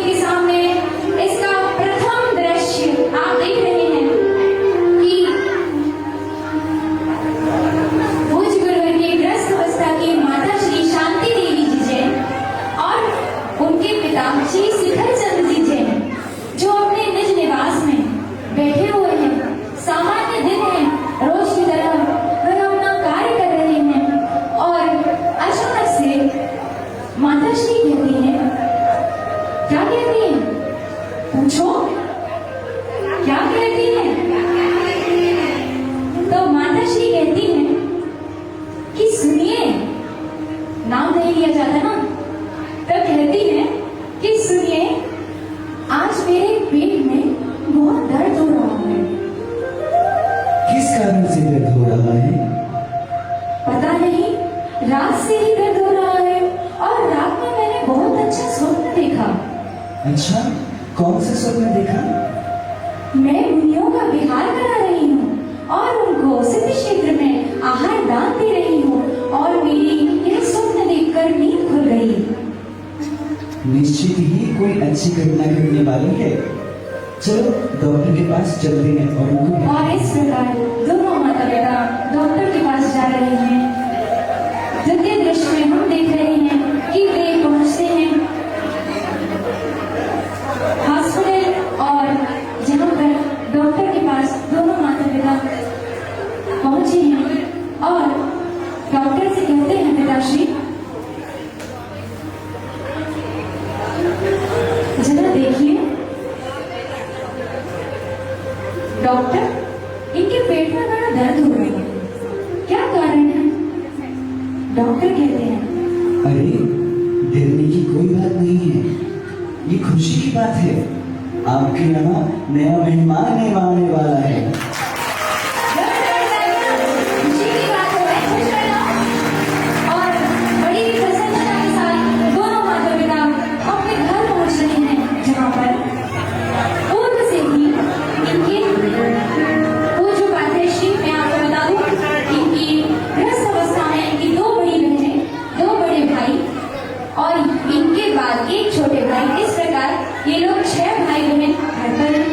के सामने इसका प्रथम दृश्य आप देख रहे हैं कि भुज गुरुवर के ग्रस्त अवस्था की माता श्री शांति देवी जी जैन और उनके पिता श्री शिखर चंद्र जी जैन जो अपने निज निवास में बैठे हुए हैं। सामान्य दिन है, रोज की तरह वह अपना कार्य कर रहे हैं और अचानक से माता श्री कहती हैं, क्या कहती हैं? पूछो, क्या कहती हैं? तो माता श्री कहती हैं कि सुनिए, नाम नहीं लिया जाता ना, तो कहती हैं कि सुनिए, आज मेरे पेट में बहुत दर्द हो रहा है। किस कारण से दर्द हो रहा है? पता नहीं, रात से ही दर्द हो रहा है और रात में मैंने बहुत अच्छा स्वप्न देखा। अच्छा, कौन सा स्वप्न देखा? मैं मुनियों का विहार करा रही हूँ और उनको सिद्ध क्षेत्र में आहार दान दे रही हूँ और मेरी यह स्वप्न देखकर नींद खुल गई। निश्चित ही कोई अच्छी घटना घटने वाली है। चलो डॉक्टर के पास चलते हैं और उनको और इस प्रकार दोनों माता पिता डॉक्टर के पास जा रहे हैं। द्वितीय दृश्य में हम देख रहे हैं कि वे पहुंचते हैं हॉस्पिटल और जहां पर डॉक्टर के पास दोनों माता पिता पहुंचे हैं और डॉक्टर से कहते हैं, पिताश्री जरा देखिए, डॉक्टर इनके पेट में बड़ा दर्द हो रहा है, क्या कारण है? डॉक्टर कहते हैं, अरे डरने की कोई बात नहीं है, ये खुशी की बात है। आपके यहाँ नया मेहमान आने वाला है। खुशी की बात हो है, खुश रहना। और बड़ी ही प्रसन्नता के साथ दोनों माता पिता अपने घर पहुंच रहे हैं, जहाँ पर पूर्व से ही इनके पूज्य पात्रेश्री, मैं आपको बता दूं, इनकी ग्रस्त अवस्था में इनकी दो बड़ी बहनें, दो बड़े भाई और इनके बाद एक छोटे भाई। इस प्रकार ये लोग 6 भाई बहन घर पर हैं।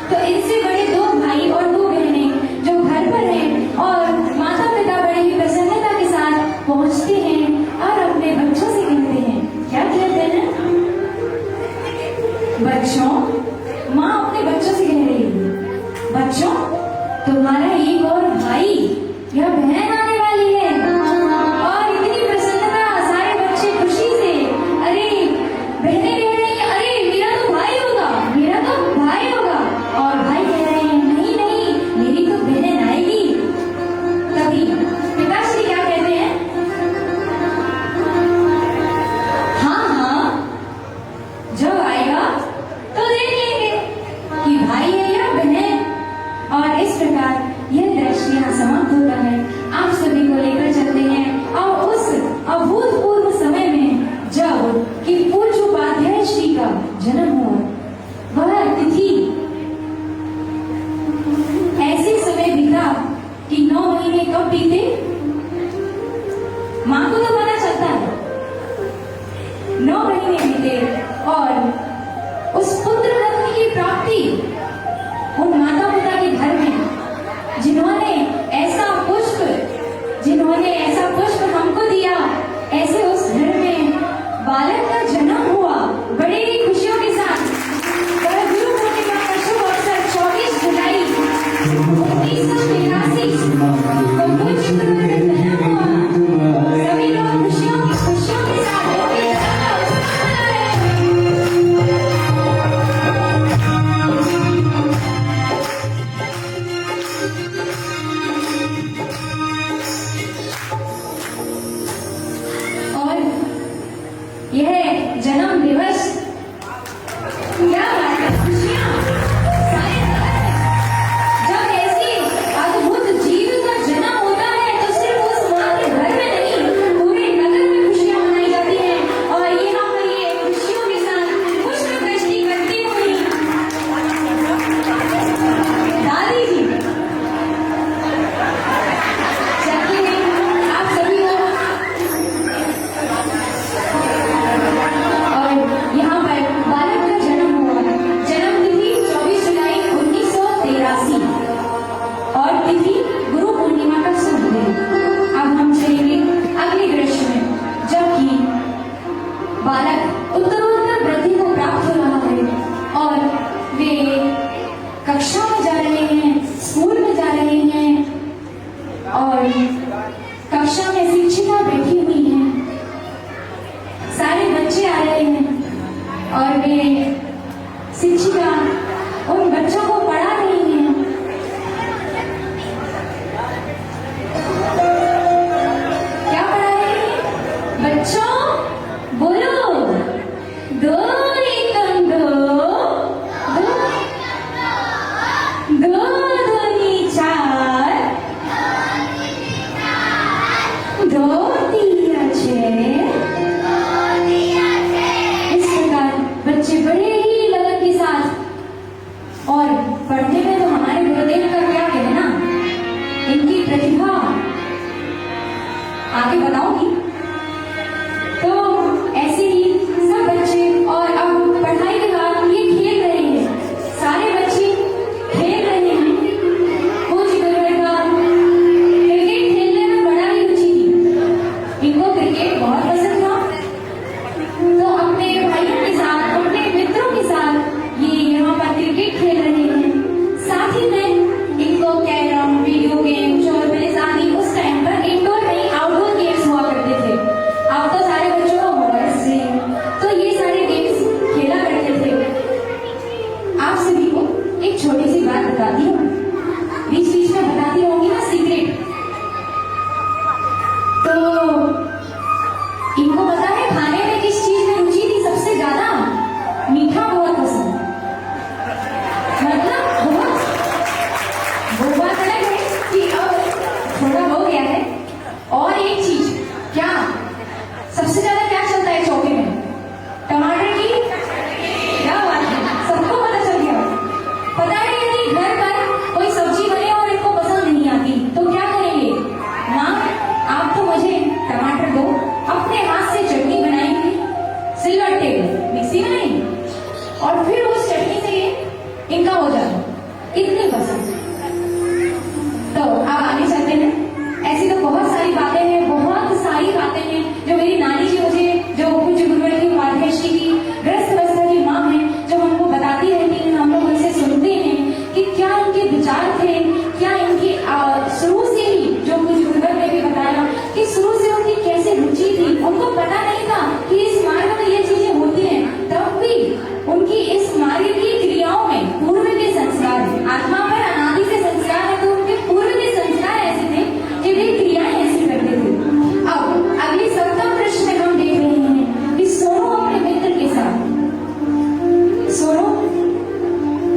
तो इनसे बड़े 2 भाई और 2 बहनें जो घर पर हैं और माता पिता बड़े ही प्रसन्नता के साथ पहुंचते हैं और अपने बच्चों से कहते हैं, क्या कहते हैं? बच्चों, माँ अपने बच्चों से कह रही है, बच्चों तुम्हारा एक और भाई या बहन आने वाली है। और इतनी प्रसन्नता, सारे बच्चे खुशी से, अरे बहनें कह रही हैं, अरे मेरा तो भाई होगा, मेरा तो भाई होगा। और भाई कह रहे हैं, नहीं नहीं, मेरी तो बहन आएगी। तभी पिताश्री क्या कहते हैं, हाँ हाँ, जब आएगा तो देख लेंगे कि भाई है या बहन। और इस प्रकार यह दृश्य यहाँ समाप्त होता है। आप सभी को लेकर चलते हैं और उस अभूतपूर्व समय में जब कि पूज्य उपाध्याय श्री का जन्म हुआ, वह तिथि ऐसे समय बीता कि 9 महीने कब बीते, माँ को तो पता चलता है। 9 महीने बीते और उस पुत्र रत्न की प्राप्ति उन माता पिता के घर में, जिन्होंने ऐसा पुष्प हमको दिया, ऐसे उस घर में बालक का जन्म हुआ बड़े ही खुशियों के साथ। वह गुरु पूर्णिमा का शुभ अवसर 24 जुलाई 1983 को पूज्य गुरुवर का जन्म हुआ। सभी लोग खुशियों के साथ होली का उत्सव मना रहे हैं। और यह जन्म दिवस, क्या बात है, खुशियां सारे नगर में। जब ऐसी अद्भुत जीव का जन्म होता है तो सिर्फ उस माँ के घर में नहीं, पूरे नगर में खुशियां मनाई जाती हैं। और यहाँ पर ये खुशियों के साथ पुष्प वृष्टि करती हुई दादी जी चलती हैं आप सभी को। और यहाँ बालक उत्तरोत्तर वृद्धि को प्राप्त हो रहा है और वे कक्षा में जा रहे हैं, स्कूल में जा रहे हैं और कक्षा में शिक्षिका बैठी हुई हैं, सारे बच्चे आ रहे हैं और वे शिक्षिका उन बच्चों को पढ़ा रही हैं। क्या पढ़ा रही हैं? बच्चों बोलो, दो एकम दो, दो दूनी चार, दो तिया छः। इस प्रकार बच्चे बड़े ही लगन के साथ, और पढ़ने में तो हमारे गुरुदेव का क्या कहना, इनकी प्रतिभा आगे बताऊंगी। तो ऐसे ही सब बच्चे, और अब पढ़ाई के बाद ये खेल रहे हैं, सारे बच्चे खेल रहे हैं। कुछ गुरुदेव का क्रिकेट खेलने में बड़ा ही रुचि थी, इनको क्रिकेट बहुत पसंद था। तो अपने भाइयों के साथ, अपने मित्रों के साथ ये यहाँ पर क्रिकेट खेल रहे हैं। साथ ही में इनको कैरम, वीडियो गेम, चोरबेस आदि उस टाइम पर इंडोर नहीं आउटडोर गेम्स हुआ करते थे। अब तो सारे बच्चों को मोबाइल से, तो ये सारे गेम्स खेला करते थे। आप सभी को एक छोटी सी बात बताती हूँ, बीच बीच में बताती होंगी ना सीक्रेट। तो इनको पता है खाने में किस चीज में रुचि थी सबसे ज्यादा? मीठा बहुत पसंद, मतलब बहुत। वो बात अलग है कि अब थोड़ा हो गया है। और एक चीज, क्या सबसे ज्यादा क्या चलता है चौके में? टमाटर की क्या बात है, सबको पता चल गया। पता है यदि घर पर कोई सब्जी बने और इनको पसंद नहीं आती तो क्या करेंगे? माँ आप तो मुझे टमाटर दो, अपने हाथ से चटनी बनाएंगे, सिलवट्टे मिक्सी में नहीं, और फिर उस चटनी से इनका हो जाता, इतनी पसंद। तो अब आगे चलते हैं। ऐसी तो बहुत सारी बातें हैं, बहुत सारी बातें हैं जो मेरी नानी जी मुझे, जो पूज्य गुरुवर की उपाध्याय श्री की ग्रस्त अवस्था की माँ है, जो हमको बताती रहती हैं, हम लोग उनसे सुनते हैं कि क्या इनके विचार थे, क्या इनकी शुरू से ही, जो पूज्य गुरुवर ने भी बताया कि शुरू से उनकी कैसे रुचि थी। उनको पता नहीं था कि इस मार्ग में ये चीजें होती हैं, तब भी उनकी इस मार्ग की क्रियाओं में पूर्व के संस्कार है। आत्मा पर अनादि से संस्कार है, तो उनके पूर्व के संस्कार ऐसे थे कि वे क्रियाएं ऐसी करते थे। अब अगली सप्तम प्रश्न में हम देख रहे हैं कि सोनू अपने मित्र के साथ, सोनू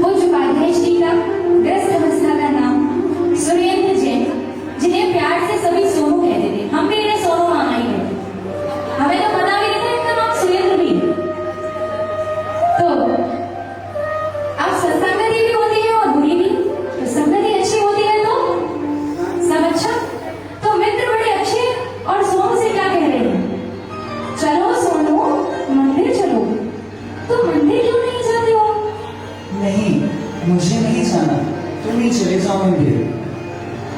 पूज्य उपाध्याय श्री का ग्रस्त अवस्था का नाम सुरेंद्र जैन, जिन्हें प्यार से सभी सोनू कहते थे। हम भी इन्हें सोनू मामा ही कहते, हमें तो पता भी नहीं था इनका नाम सुरेंद्र भी। तो अब सत्संगति भी होती है और बुरी भी। तो संगति अच्छी होती है तो सब अच्छा। तो मित्र बड़े अच्छे, और सोनू से क्या कह रहे हैं? चलो सोनू मंदिर चलो। तो मंदिर क्यों नहीं जाते हो? नहीं, मुझे नहीं जाना, तुम ही चले जाओ मंदिर।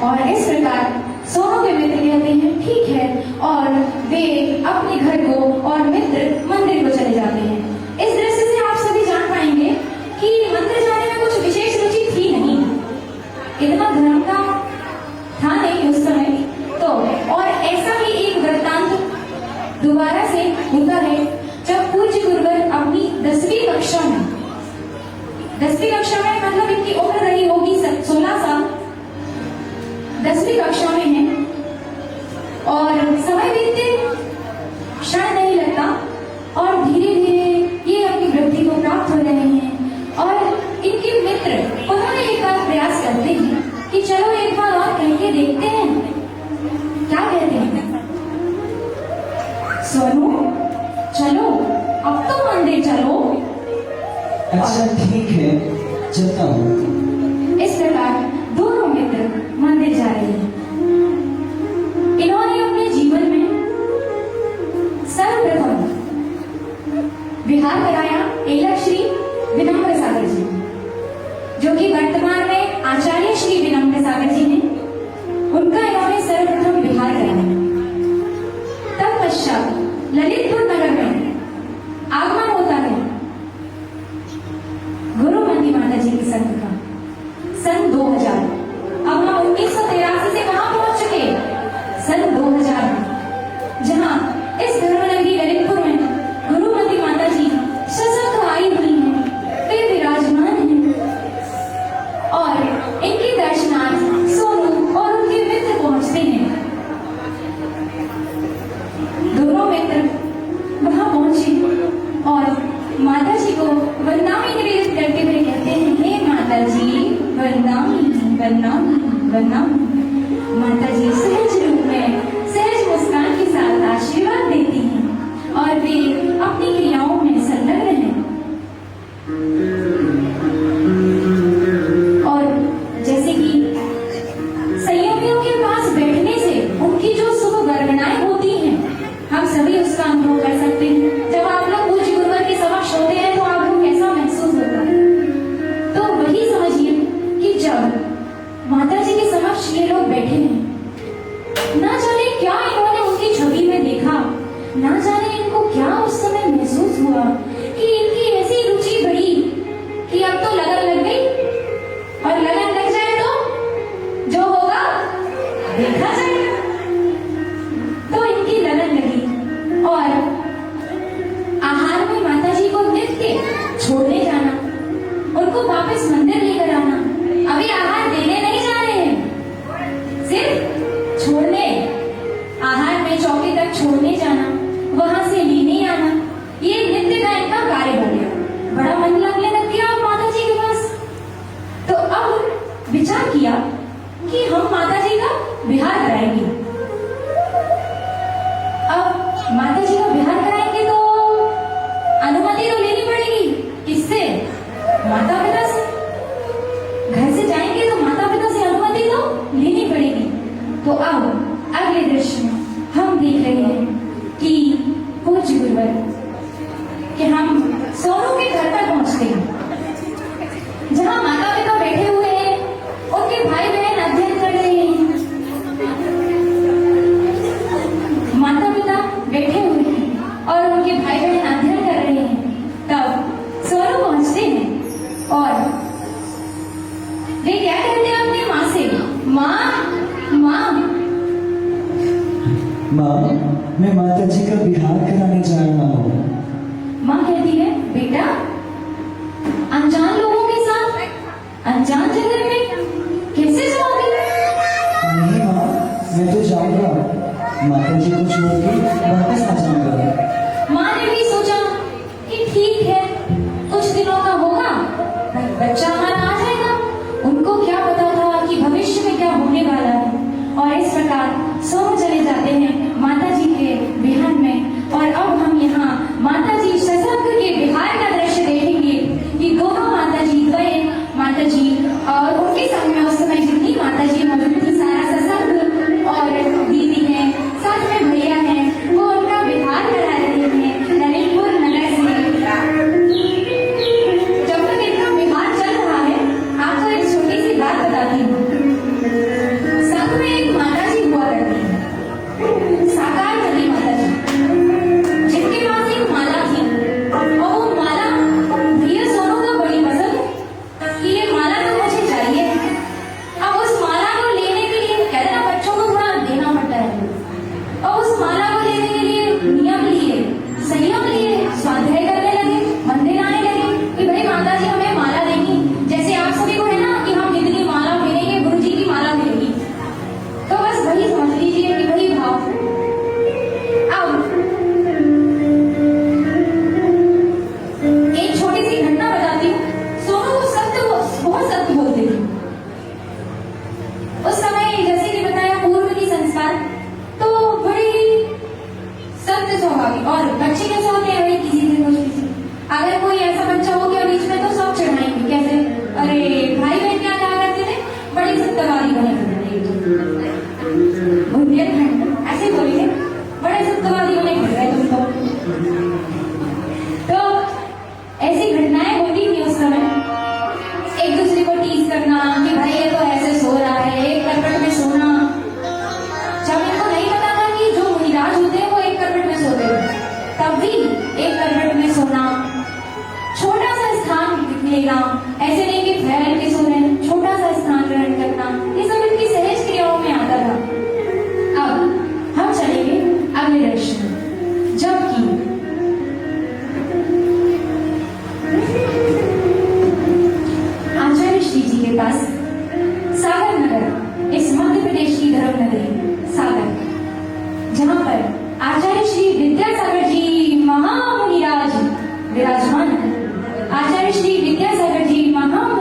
और इस प्रकार सोनू के मित्र कहते हैं ठीक है, और वे अपने घर को और मित्र मंदिर को चले जाते हैं। इस दृश्य से आप सभी जान पाएंगे कि मंदिर जाने में कुछ विशेष रुचि थी नहीं, इतना धर्म का था नहीं उस समय। तो और ऐसा ही एक वृत्तांत दोबारा से होता है जब पूज्य गुरुवर अपनी 10वीं कक्षा में, 10वीं कक्षा में मतलब इनकी उम्र रही होगी 16 साल, 10वीं कक्षा में है, और समय बीतते क्षण नहीं लगता, और धीरे धीरे ये अपनी वृद्धि को प्राप्त हो रहे हैं। और इनके मित्र उन्होंने एक बार प्रयास करते हैं कि चलो एक बार और कह के देखते हैं। क्या कहते हैं? सोनू चलो, अब तो मंदिर चलो। अच्छा ठीक है, चलता हूँ। इस प्रकार दोनों मित्र मंदिर जा रहे हैं। इन्होंने अपने जीवन में सर्वप्रथम विहार कराया एलक श्री विनम्र सागर जी, जो कि वर्तमान में आचार्य श्री विनम्र सागर जी हैं। उनका इन्होंने सर्वप्रथम विहार कराया। तत्पश्चात ललितपुर नगर में प्रणाम प्रणाम। माता जी सहज रूप में सहज मुस्कान के साथ आशीर्वाद देती हैं और वे अपनी क्रियाओं में संलग्न हैं। और जैसे कि संयोगियों के पास बैठने से उनकी जो शुभ गणनाएं होती हैं, हम सभी उसका अनुभव कर सकते हैं। जब आप लोग पूज्य गुरुवर के समक्ष होते हैं तो आपको कैसा महसूस होता है? तो वही समझिए कि जब माता जी के समक्ष ये लोग बैठे हैं, ना जाने क्या इन्होंने उनकी छवि में देखा, ना जाने इनको क्या उस समय महसूस हुआ कि इनकी ऐसी रुचि बढ़ी कि अब तो लगन लग गई, और लगन लग जाए तो जो होगा देखा जाएगा। तो इनकी लगन लगी और आहार में माता जी को नित्य छोड़ने जाना, उनको वापस मंदिर लेकर आना। अभी आहार देने नहीं जा रहे हैं, सिर्फ छोड़ने, आहार में चौकी तक छोड़ने जाना, वहां से लेने आना, ये नित्य का इनका कार्य हो गया। बड़ा मन लगने लग गया माता जी के पास। तो अब विचार किया कि हम माता जी का विहार कराएंगे। अब माता जी का विहार कराएंगे तो अनुमति तो लेनी पड़ेगी। किससे? माता पिता से। घर से जाएंगे तो माता पिता से अनुमति तो लेनी पड़ेगी। तो अब अगले दृश्य में हम देख रहे हैं कि पूज्य गुरुवर कि हम सोनू के घर पर पहुंचते हैं, जहां माता पिता बैठे हुए हैं, उनके भाई बहन अध्ययन कर रहे हैं। माता पिता बैठे हुए हैं और उनके भाई बहन अध्ययन कर रहे हैं। तब सोनू पहुंचते हैं और वे क्या कहते हैं अपनी माँ से? माँ माँ माँ, मैं माता जी का विहार कराने जा रहा हूँ। माँ कहती है, बेटा अनजान लोगों के साथ अनजान जगह में कैसे जाओगे? नहीं माँ, मैं तो जाऊंगा, माता जी को छोड़ के वापस आ जाऊंगा। माँ ने भी सोचा कि ठीक है, कुछ दिनों का होगा, बच्चा हमारा आ जाएगा। उनको क्या पता था कि भविष्य में क्या होने वाला है। और इस प्रकार सोनू चले जाते हैं माता जी के विहार में। और अब हम यहाँ माता जी सशक्त के विहार का दृश्य देखेंगे कि दोनों माता जी, द्वय माता जी और उनके संग में उस समय जितनी माता जी मौजूद थी, सारा सशक्त और दीदी है, साथ में भैया है, वो उनका विहार करा रहे हैं नरेंद्रपुर नगर से। जब तक इनका विहार चल रहा है, आपको एक छोटी सी बात बताती हूँ। संग में एक माता जी हुआ करती है, साकार वाली माता जी, जिनके पास एक माला थी। और वो माला भैया सोनू को बड़ी पसंद कि ये माला तो मुझे चाहिए। अब उस माला को लेने के लिए कहते ना, बच्चों को थोड़ा देना पड़ता है, और उस माला को लेने के लिए नियम लिए, संयम लिए, स्वाध्याय करने लगे, मंदिर आने लगे कि भाई माता जी हमें माला देंगी। जैसे आप सभी को है ना कि हम इतनी माला फेरेंगे, गुरु जी की माला फेरेंगी। तो बस वही समझ लीजिए कि वही भाव। अब एक छोटी सी घटना बताती हूँ। सोनू को सत्य, बहुत सत्य बोलते थे उस समय। जैसे कि बताया पूर्व की संस्कार, तो बड़ी सत्य स्वभाव की। और बच्चे कैसे होते हैं, वही किसी से कुछ किसी, अगर कोई ऐसा बच्चा हो गया बीच में तो सब चढ़ाएंगे। कैसे? अरे भाई बहन क्या कहा करते थे, बड़ी सत्यवादी बने करते थे। बुंदेलखंड ऐसे बोलेंगे, बड़े सत्यवादी बने कर रहे तुम तो ऐसी घटनाएं होती थी उस समय। एक दूसरे को टीज करना कि भाई ये तो ऐसे सो रहा है, एक करवट में सोना। जब इनको नहीं पता था कि जो मुनिराज होते हैं वो एक करवट में सोते हैं, तब भी एक करवट में सोना, छोटा सा स्थान लेना, ऐसे नहीं कि फैल के सो रहे हैं, छोटा सा स्थान ग्रहण करना, ये सब इनकी सहज क्रियाओं में आता था। अब हम चलेंगे अगले दृश्य में, जबकि आचार्य श्री जी के पास सागर नगर, इस मध्य प्रदेश की धर्म नगरी सागर, जहां पर आचार्य श्री विद्यासागर जी महामुनिराज विराजमान। आचार्य श्री विद्यासागर जी महामुनि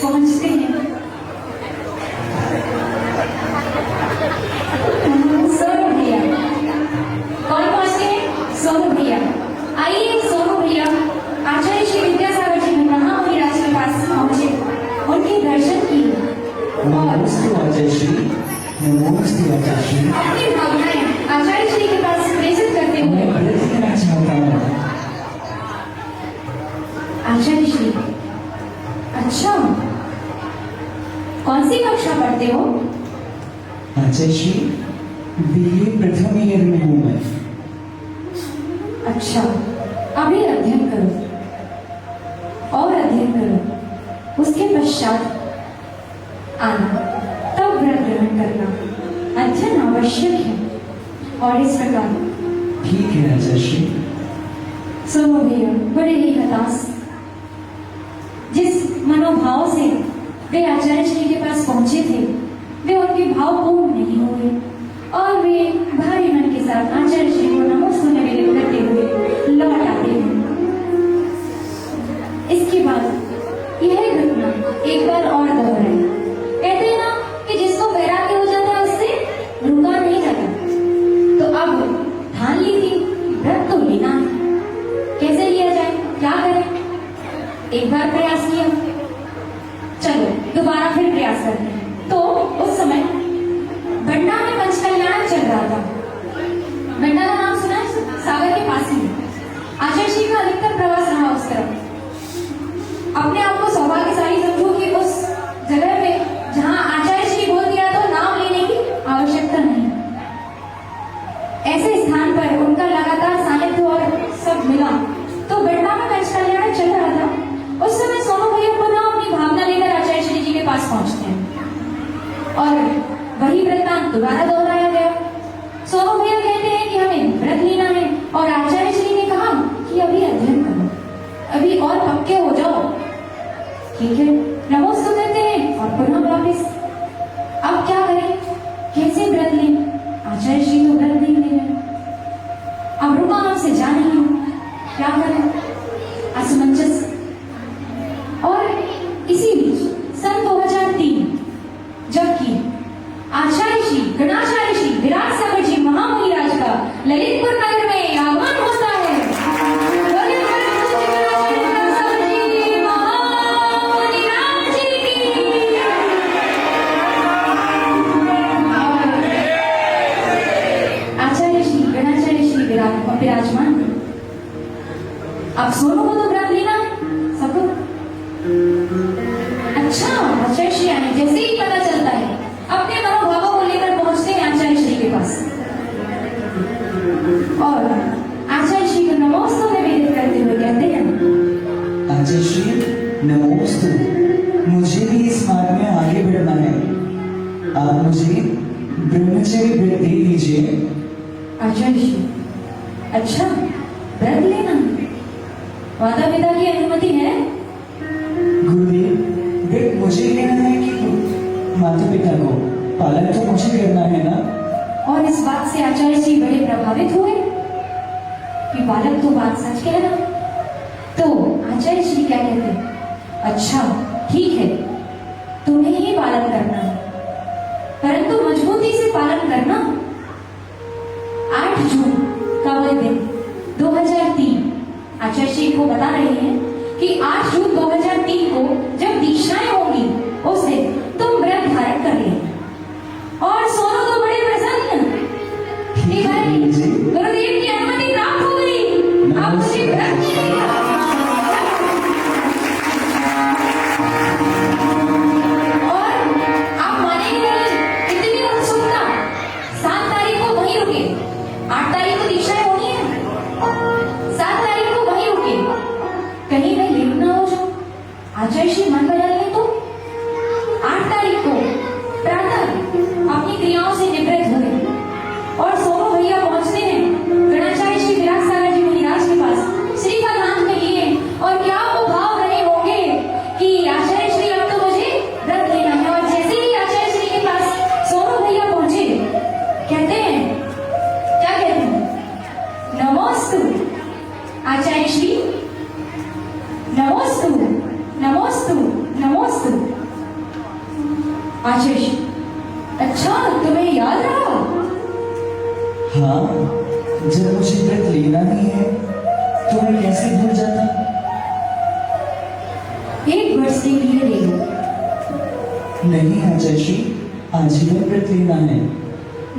पहुंचते हैं। सोनू भैया, कौन पहुंचते हैं? सोनू भैया। आइए सोनू भैया आचार्य श्री विद्यासागर जी महामुनिराज के पास पहुंचे, उनके दर्शन किए और नमोस्तु आचार्य श्री, नमोस्तु आचार्य श्री। अपनी भावनाएं आचार्य श्री के पास प्रेषित करते हुए मैं व्रत लेना चाहता हूँ। आचार्य श्री, अच्छा कौन सी कक्षा पढ़ते हो? आचार्य श्री, बीए प्रथम ईयर में हूँ मैं। अच्छा, अभी अध्ययन करो और अध्ययन करो, उसके पश्चात आना, तब व्रत ग्रहण करना। अध्ययन आवश्यक है। और इस प्रकार ठीक है आचार्य श्री। सोनू भैया बड़े ही हताश, जिस मनोभाव से वे आचार्य श्री के पास पहुंचे थे वे उनके भाव पूर्ण नहीं हुए और वे भारी मन के साथ आचार्य श्री को नमोस्तु निवेदन करते हुए लौट आते हैं। इसके बाद यह घटना एक बार और दोहराई। कहते हैं ना कि जिसको वैराग्य हो जाता है उससे रुका नहीं जाता। तो अब ठान ली थी व्रत तो लेना है, कैसे लिया जाए, क्या करें? एक बार प्रयास किया, चलो दोबारा फिर प्रयास करते हैं। तो उस समय बंडा में पंचकल्याण चल रहा था। बंडा का नाम सुना है? सागर के पास ही आचार्य श्री का अधिकतर प्रवास रहा उस तरफ। अपने आप को सौभाग्यशाली समझो कि उस जगह में जहां आचार्य श्री बोल दिया तो नाम लेने की आवश्यकता नहीं। ऐसे स्थान पर उनका लगातार सानिध्य और सब मिला। तो बंडा में पंचकल्याण चल रहा था। उस समय सोनू भैया पुनः अपनी भावना लेकर आचार्य श्री जी के पास पहुंचते हैं और वही वृत्तांत दोबारा दोहराया गया। सोनू भैया कहते हैं कि हमें व्रत लेना है और आचार्य श्री ने कहा कि अभी अध्ययन करो, अभी और पक्के हो जाओ। ठीक है, नमोस्तु कहते हैं और पुनः वापिस। अब क्या करें, कैसे व्रत लें? आचार्य श्री तो व्रत नहीं ले रहे, अब रुका हमसे जा नहीं, क्या करें? असमंजस। और इसी बीच सन 2003 जबकि आचार्य श्री गणाचार्य श्री विराट सागर जी महामुनिराज का ललितपुर नगर में आगमन होता है। बोले गणाचार्य विराट सागर जी महामुनिराज जी की। आचार्य श्री गणाचार्य श्री विराट विराजमान। अब सोनू को तो व्रत लेना है सबको। अच्छा, आचार्य श्री आने जैसे ही पता चलता है अपने मनोभावों को लेकर पहुंचते हैं आचार्य श्री के पास और आचार्य श्री को नमोस्तु निवेदित करते हुए कहते हैं, आचार्य श्री नमोस्तु, मुझे भी इस मार्ग में आगे बढ़ना है। आप मुझे ब्रह्मचर्य व्रत दे दीजिए। आचार्य श्री, अच्छा व्रत लेना, माता पिता की अनुमति है? गुरुदेव, व्रत मुझे लेना है कि माता पिता को? पालन तो मुझे करना है ना। और इस बात से आचार्य श्री बड़े प्रभावित हुए कि बालक तो बात सच कह रहा। तो आचार्य श्री क्या कहते हैं, अच्छा ठीक है, तुम्हें ही पालन करना है, परंतु मजबूती से पालन करना। 8 जून का वह दिन 2003 आचार्य श्री को बता रहे हैं कि 8 जून 2003 को जब दीक्षाएं होंगी उस दिन तुम व्रत धारण कर लेना। और सोनू तो बड़े प्रसन्न कि भाई गुरुदेव की अनुमति प्राप्त हो गई, अब मुझे व्रत मिलेगा। और आप मानेंगे नहीं, इतनी उत्सुकता। 7 तारीख को वहीं रुके, 8 तारीख को दीक्षाएं होनी है, 7 तारीख को वहीं रुके, कहीं मैं लेट ना हो जाऊं, आचार्य श्री मन बदल ले तो। 8 तारीख को प्रातः अपनी क्रियाओं से निवृत्त हुए और सोनू भैया पहुंचते हैं गणाचार्य श्री विराट सागर जी मुनिराज के पास, श्री का नाम में लिए। और क्या वो भाव रहे होंगे कि आचार्य श्री अब तो मुझे व्रत लेना है। और जैसे ही आचार्य श्री के पास सोनू भैया पहुंचे, कहते हैं, क्या कहते हैं, नमोस्तु आचार्य श्री, नमोस्तु नमोस्तु नमोस्तु। आशीष, अच्छा तुम्हें याद रहा? हाँ, जब मुझे व्रत लेना ही है तो मैं कैसे भूल जाता। एक वर्ष के लिए ले लो। नहीं आचार्य, आजीवन व्रत लेना है।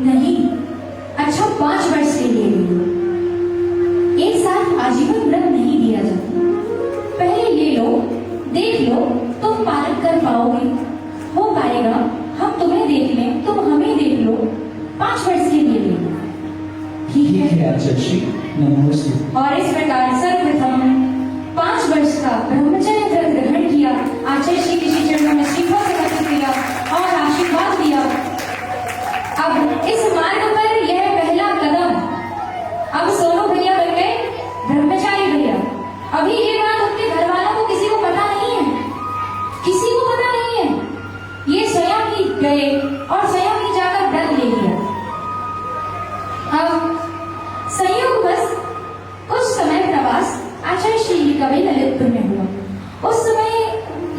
नहीं, अच्छा 5 वर्ष के लिए ले लो। एक साथ आजीवन व्रत नहीं दिया जाता। पहले ले लो, देख लो तुम पालन कर पाओगे, हो पाएगा, हम तुम्हें देख लें, तुम हमें देख लो। 5 वर्ष के लिए ले लो, ठीक है? आचार्य, नमोस्तु। और इस प्रकार सर्वप्रथम 5 वर्ष का ब्रह्मचर्य व्रत ग्रहण किया। आचार्य श्री के चरणों में शीघ्र समर्पित किया और आशीर्वाद दिया। अब इस मार्ग पर यह पहला कदम। अब सोनू भैया बन गए ब्रह्मचारी भैया। अभी ये बात उनके घर वालों को किसी को पता नहीं है, किसी को पता नहीं है। ये स्वयं ही गए और स्वयं ही जाकर व्रत ले लिया। अब संयोगवश कुछ समय प्रवास आचार्य श्री का भी ललितपुर में हुआ। उस समय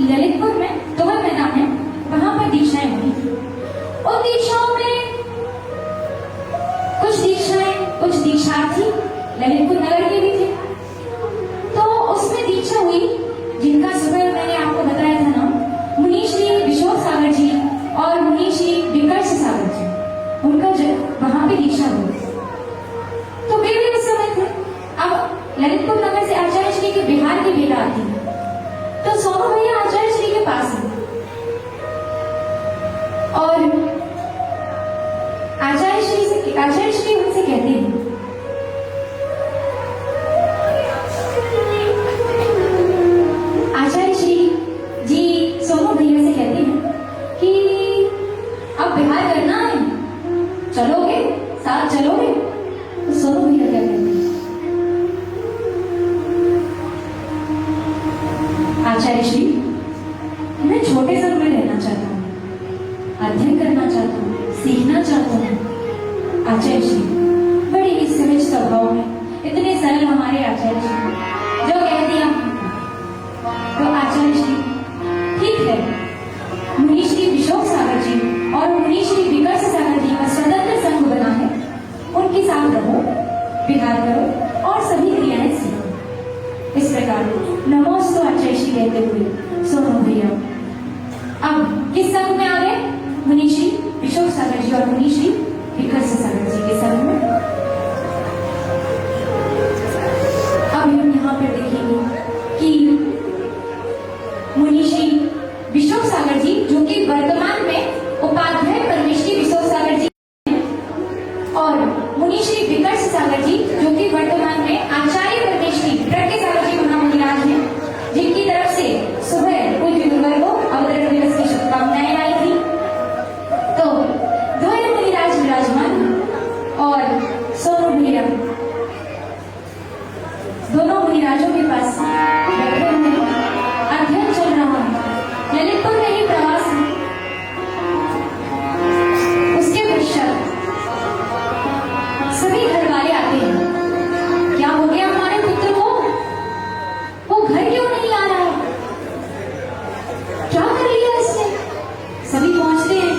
ललितपुर में दोहर मैदान है, वहां पर दीक्षाएं हुई। उन दीक्षाओं में कुछ दीक्षार्थी ललितपुर नगर के भी थे। तो उसमें दीक्षा हुई जिनका सुबह मैंने आपको बताया था ना, मुनि श्री विशोक सागर जी और मुनि श्री विकर्ष सागर जी, उनका वहां पे दीक्षा हुई। तो वे भी उस समय थे। अब ललितपुर नगर से आचार्य श्री के बिहार की बेटा आती है, तो सोनू भैया आचार्य श्री के पास है और आचार्य श्री उनसे कहते हैं, आचार्य श्री जी सोनू भैया से कहते हैं कि अब बिहार करना है, चलोगे, साथ चलोगे? तो सोनू भैया क्या कहते हैं, आचार्य श्री मैं छोटे संघ में रहना चाहता हूँ, अध्ययन करना चाहता हूँ, सीखना चाहता हूँ। आचार्य श्री बड़े ही सहज स्वभाव में, इतने सरल हमारे आचार्य श्री, जो कह दिया। तो आचार्य श्री ठीक है, मुनि श्री विशोक सागर जी और मुनि श्री विकर्ष सागर जी का स्वतंत्र संघ बना है, उनके साथ रहो, विहार करो और सभी क्रियाएं सीखो। इस प्रकार नमोस्तु आचार्य श्री कहते हुए सोनू भैया अब किस संघ में आ गए? मुनि श्री विशोक सागर जी और मुनि श्री विकर्ष सागर जी के संघ में। अब हम यहाँ पर देखेंगे कि मुनि श्री विशोक सागर जी, जो कि वर्तमान में उपाध्याय परमेश्वरी विशोक सागर जी हैं, और मुनि श्री विकर्ष सागर जी, जो कि वर्तमान में आचार्य परमेश्वरी प्रज्ञ सागर जी महामुनिराज हैं, जिनकी तरफ से सुबह पूज्य गुरुवर को अवतरण दिवस की शुभकामनाएं आई थी। तो दोनों मुनिराज विराजमान और सोनू भैया दोनों मुनिराजों के पास बैठे हुए, अध्ययन चल रहा है, ललितपुर में ही प्रवास है। उसके पश्चात सभी घर वाले आते हैं, क्या हो गया हमारे पुत्र को, वो घर क्यों नहीं आ रहा है, क्या कर लिया इसने? सभी पहुंचते हैं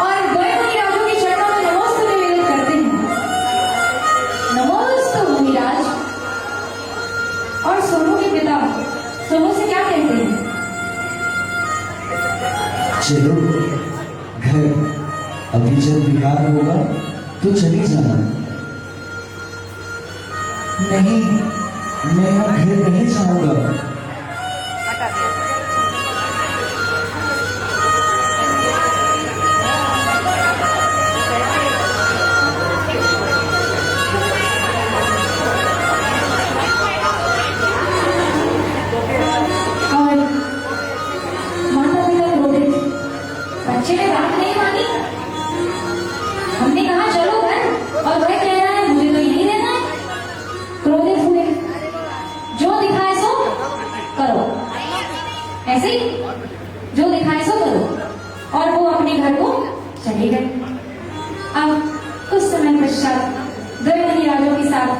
और गए मुनिराजों के चरणों में नमोस्तु निवेदन करते हैं, नमोस्तु मुनिराज। और सोनू के पिता सोनू से क्या कहते हैं? चलो घर, अभी जब विहार होगा तो चली जाना। नहीं, मैं अब घर नहीं जाऊंगा। और माता पिता क्रोधित, बच्चे ने बात नहीं मानी, हमने कहा चलो घर, और वह कह रहा है मुझे तो यही रहना है। क्रोधित हुए, जो दिखाए सो करो, ऐसे ही जो दिखाए सो करो, और वो अपने घर को चले गए। अब कुछ समय पश्चात गए मुनिराजों के साथ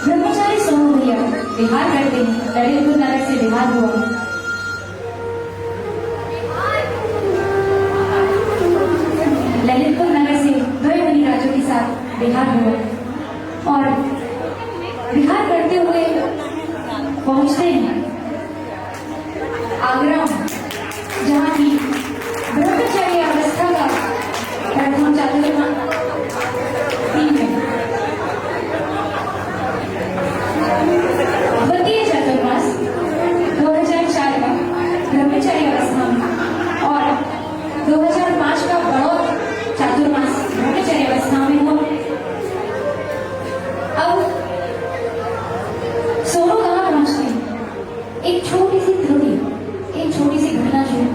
ब्रह्मचारी सोनू भैया विहार करते हैं। ललितपुर नगर से विहार हुआ। एक छोटी सी त्रुटि, एक छोटी सी घटना जो है,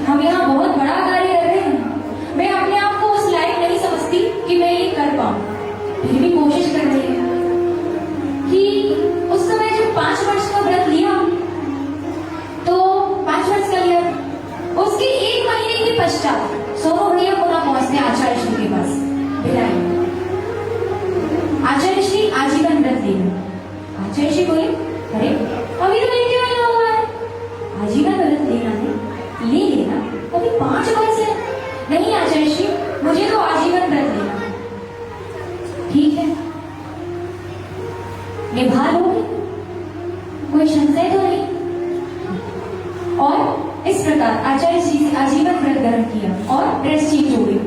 हम यहाँ बहुत बड़ा कार्य कर रहे हैं। मैं अपने आप को उस लायक नहीं समझती कि मैं ये कर पाऊं, फिर भी कोशिश कर रही हूँ कि उस समय जब 5 वर्ष का व्रत लिया, तो 5 वर्ष का लिया, उसके 1 महीने के पश्चात सोनू भैया पुनः पहुंचते आचार्य श्री के पास भिलाई। आचार्य श्री आजीवन व्रत लेना। आचार्य श्री बोले, अरे अभी तो 1 महीना हुआ है, आजीवन व्रत लेना है, ले लेना, अभी 5 वर्ष है। नहीं आचार्य श्री, मुझे तो आजीवन व्रत लेना। ठीक है, निभा लोगे, कोई संशय तो नहीं। और इस प्रकार आचार्य जी से आजीवन व्रत ग्रहण किया और ड्रेस चेंज हो गई,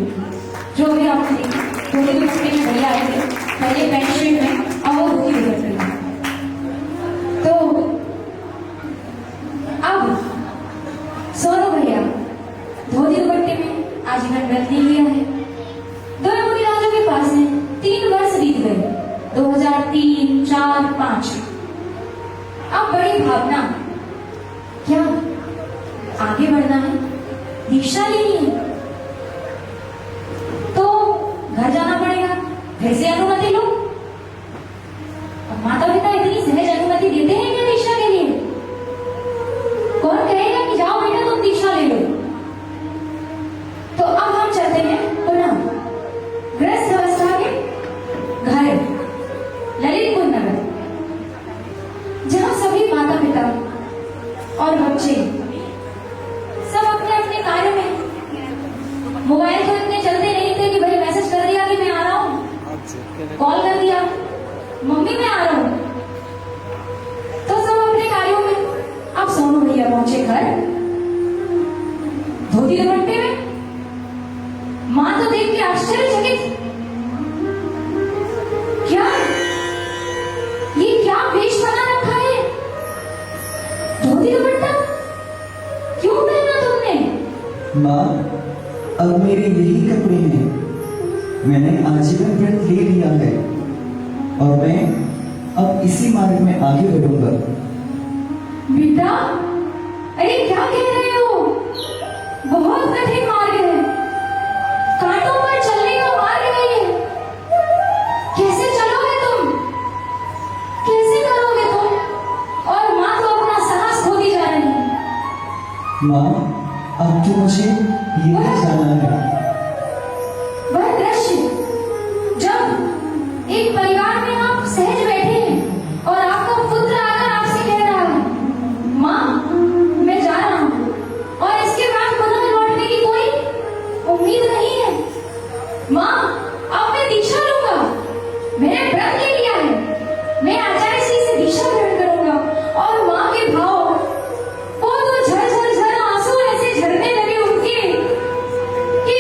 जो भी आपने देखी। थोड़े दिन उसके जो भैया आए थे, पहले पैंट शर्ट में, अब वो धोती बदल गई। तो अब सोनू भैया धोती दुपट्टे में आजीवन व्रत ले लिया है। दोनों मुदिराजों के पास है। 3 वर्ष बीत गए, 2003, 4, 5। अब बड़ी भावना, क्या आगे बढ़ना है, दीक्षा लेनी है, तो घर जाना पड़ेगा, घर से अनुमति लो। अब माता पिता इतनी सहज अनुमति देते हैं क्या दीक्षा के लिए? कौन कहेगा कि जाओ बेटा तुम दीक्षा ले लो? तो अब हम चलते हैं पुनः गृहस्थ अवस्था के घर ललितपुर नगर, जहां सभी माता पिता और बच्चे सब अपने अपने कार्य में। मोबाइल तो इतने चलते नहीं थे कि भाई मैसेज कर दिया कि मैं आ रहा हूं, कॉल कर दिया मम्मी मैं आ रहा हूं, तो सब अपने कार्यों में। अब सोनू भैया पहुंचे घर धोती दुपट्टे में। मां तो देख के आश्चर्यचकित, क्या ये क्या वेश बना रखा है, धोती दुपट्टा क्यों पहना तुमने? माँ, अब मेरे यही कपड़े हैं, मैंने आजीवन व्रत ले लिया है और मैं अब इसी मार्ग में आगे बढ़ूंगा। बेटा, अरे क्या कह रहे हो? बहुत कठिन मार्ग है, कांटों पर चलने का मार्ग है ये। कैसे चलोगे तुम, कैसे करोगे तुम? और माँ तो अपना साहस खोती जा रही है। माँ, अब तो मुझे यही जाना है। वह दृश्य जब एक परिवार में आप सहज बैठे हैं और आपका पुत्र आकर आपसे कह रहा है, माँ मैं जा रहा हूँ, और इसके बाद पुनः लौटने की कोई उम्मीद नहीं है। माँ अब मैं दीक्षा लूंगा, मैंने व्रत ले लिया है, मैं आचार्य श्री से दीक्षा ग्रहण करूंगा। और माँ के भाव वो तो झर झर झर आंसू ऐसे झरने लगे उनके कि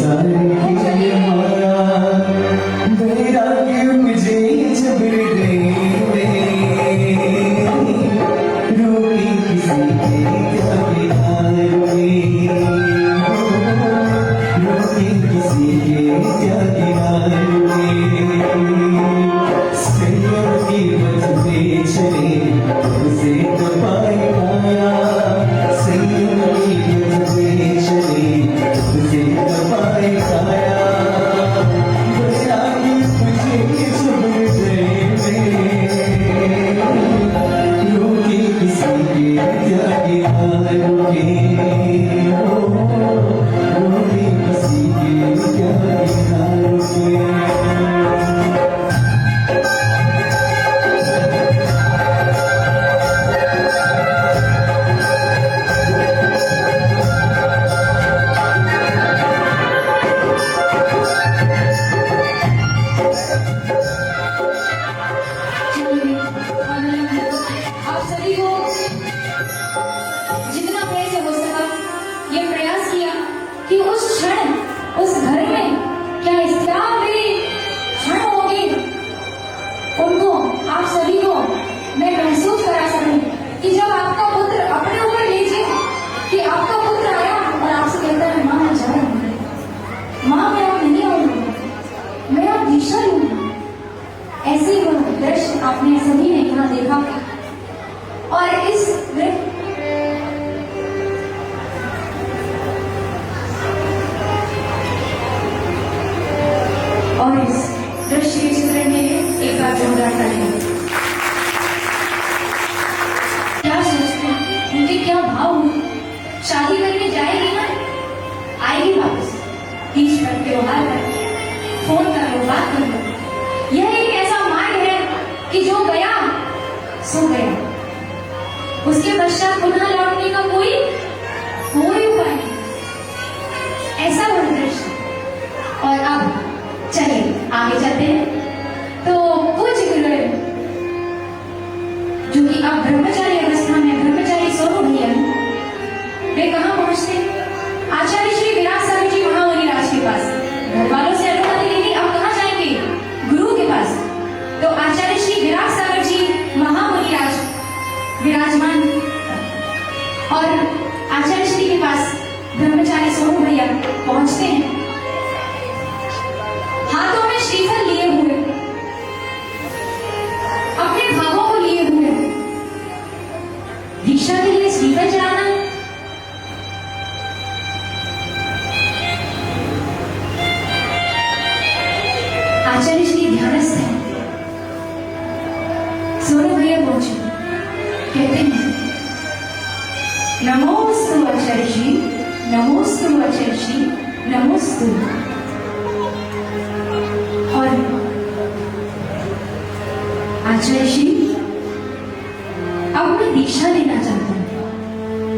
संसार की माया वैराग्य मुझे जबड़ गए रोटी किसी के क्या किनारे रोटी किसी के क्या किनारे संयम की वजह चले उसे दबाए आया संयम की वजह चले उसे दबाए आया वैराग्य मुझे जबड़ गए रोटी किसी के क्या किनारे रोटी किसी के क्या किनारे चलिए, आप सभी को जितना मेरे से हो सका ये प्रयास किया कि उस क्षण उस घर में क्या इस्लामी क्षण होगी उनको आप सभी को मैं महसूस करा सकूं कि जब आपका पुत्र अपने ऊपर लीजिए कि आपका पुत्र आया और आपसे कहता है माँ मैं जा रहा हूँ माँ मैं अब नहीं आऊंगा मैं अब दिशा लूंगा ऐसे ही वह दृश्य आपने सभी ने यहाँ देखा और इस दृश्य के चित्रण में एक बार जोरदार तालियां। क्या सोचते हैं उनके क्या भाव हुए शादी करके जाएगी ना आएगी वापस बीच पर त्योहार पर फोन कर लो बात कर लो यह एक ऐसा मार्ग है कि जो गया सो गया उसके पश्चात पुनः लौटने का कोई उपाय नहीं ऐसा वह दृश्य और अब चलिए आगे चलते हैं तो पूज्य गुरुदेव जो कि अब ब्रह्मचारी अवस्था में ब्रह्मचारी स्वरूप भैया वे कहाँ पहुंचते आचार्य श्री विराट सागर जी महामुनि राज के पास घर वालों से अनुमति लेनी अब कहाँ जाएंगे गुरु के पास तो आचार्य श्री विराट सागर जी महामुनि राज विराजमान और आचार्य श्री के पास ब्रह्मचारी स्वरूप भैया पहुंचते हैं हाथों में श्रीफल लिए हुए अपने भावों को लिए हुए दीक्षा के लिए श्रीफल चढ़ाना आचार्य श्री ध्यानस्थ है सोनू भैया पहुंचे कहते हैं नमोस्तु आचार्य श्री नमोस्तु आचार्य श्री नमोस्तु और आचार्य श्री अब मैं दीक्षा लेना चाहता हूं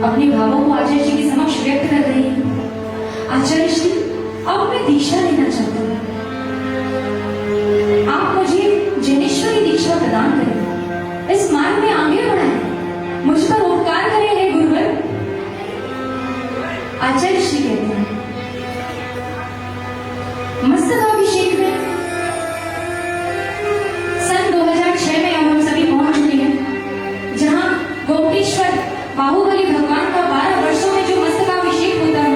अपने भावों को आचार्य जी के समक्ष व्यक्त कर रही हूं आचार्य श्री अब मैं दीक्षा लेना चाहता हूं आप मुझे जनेश्वरी दीक्षा प्रदान करें इस मार्ग में आगे बढ़ाएं मुझ पर उपकार करें हे गुरुवर आचार्य श्री कहते हैं मस्तकाभिषेक में सन 2006 में अब हम सभी पहुंच चुके हैं जहां गोपेश्वर बाहुबली भगवान का 12 वर्षों में जो मस्तकाभिषेक होता है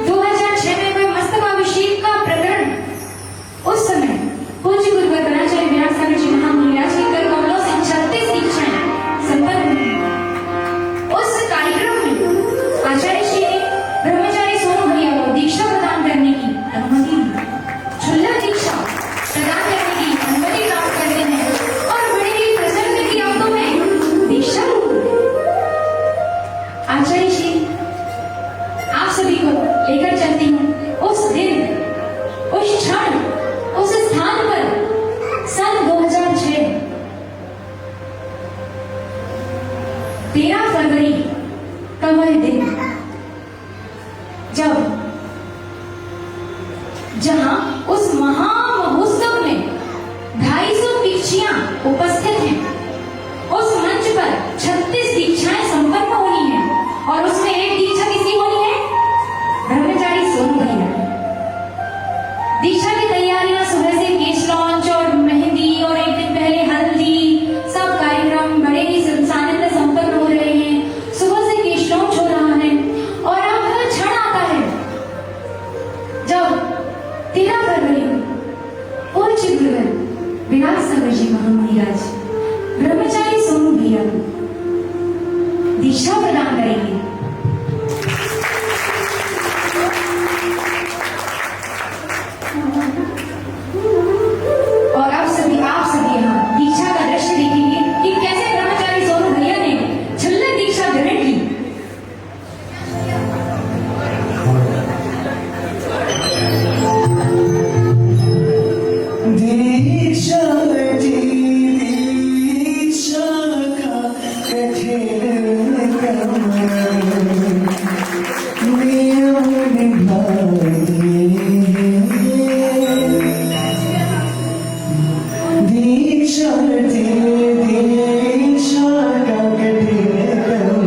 2006 में वह मस्तकाभिषेक का प्रकरण उस समय पूज्य गुरुवर ब्रह्मचारी विराट सागर जी महामुनि राज के कर कमलों से 36 दीक्षाएं संपन्न हुई उस कार्यक्रम में आचार्य श्री ने ब्रह्मचारी सोनू भैया को दीक्षा प्रदान करने की अनुमति दी क्षुल्लक दीक्षा प्रदान करने की अनुमति प्राप्त करते हैं और बड़े ही प्रसन्न की अब तो मैं दीक्षा लूंगा आचार्य श्री आप सभी को लेकर चलती हूँ उस दिन उस क्षण उस स्थान पर सन 2006 13 फरवरी का वह दिन जब जहां उस महामहोत्सव में 250 दीक्षियां उपस्थित हैं उस मंच पर 36 दीक्षाएं संपन्न होनी है और उसमें एक दीक्षा किसी होनी है ब्रह्मचारी सोनू भैया सागर जी महामुनिराज ब्रह्मचारी सोनू भैया को दीक्षा प्रदान करेंगे। और आप सभी यहाँ दीक्षा का दृश्य देखेंगे कि कैसे ब्रह्मचारी सोनू भैया ने छल्लक दीक्षा ग्रहण की। दीक्षा दीक्षा का कठिन कर्म नियम निभाते दीक्षा दीक्षा का कठिन कर्म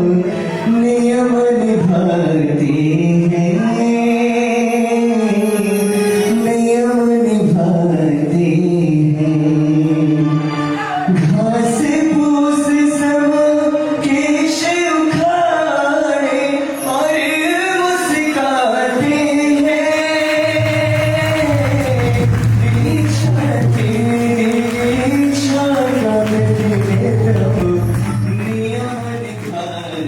नियम निभाते नियम निभाते घास फूस सब केश उखाड़े और मुस्काते हैं दीक्षा दीक्षा का कर्म नियम निभाते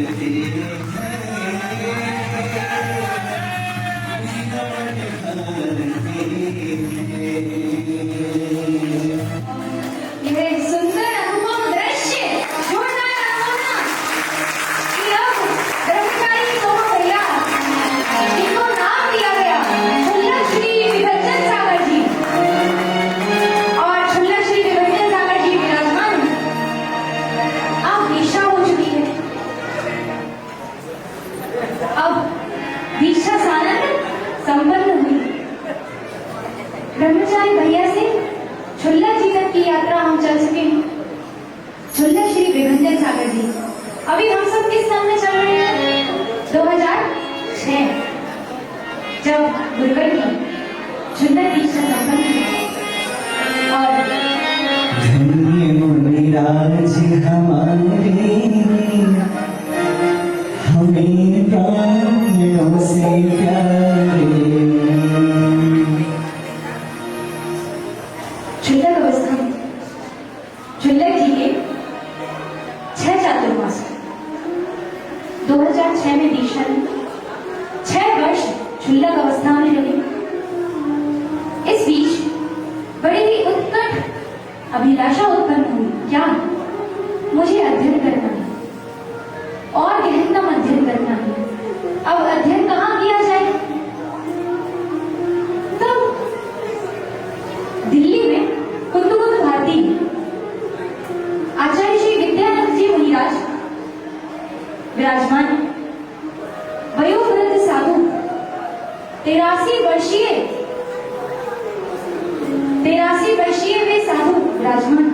यह सुंदर अनुपम दृश्य जोरदार आवाज़ कि अब ब्रह्मचारी सोनू भैया जिनको नाम दिया गया छल्लक श्री विभंजन सागर जी और छल्लक श्री विभंजन सागर जी विराजमान अब दीक्षा हो चुकी है। अब दीक्षा सानंद संपन्न हुई। ब्रह्मचारी भैया से छुल्लक जी तक की यात्रा हम चल चुके हैं। छुल्लक श्री विभंजन सागर जी अभी हम सब किस सन में चल रहे हैं? 2006 जब गुरुवर की छुल्लक दीक्षा संपन्न हुई। और धन्य मुनिराज हमारे हमें प्राणों से प्यारे छुल्लक अवस्था में छुल्लक जी के 6 चातुर्मास 2006 में दीक्षा ली। 6 वर्ष छुल्लक अवस्था में रहे। इस बीच बड़ी ही उत्कट अभिलाषा उत्पन्न हुई। क्या? मुझे अध्ययन करना है और गहनतम अध्ययन करना है। अब अध्ययन कहाँ किया जाए? तब दिल्ली में कुतुब भारती आचार्य श्री विद्यानंद जी मुनिराज विराजमान। वयोवृद्ध साधु 83 वर्षीय वे साधु विराजमान।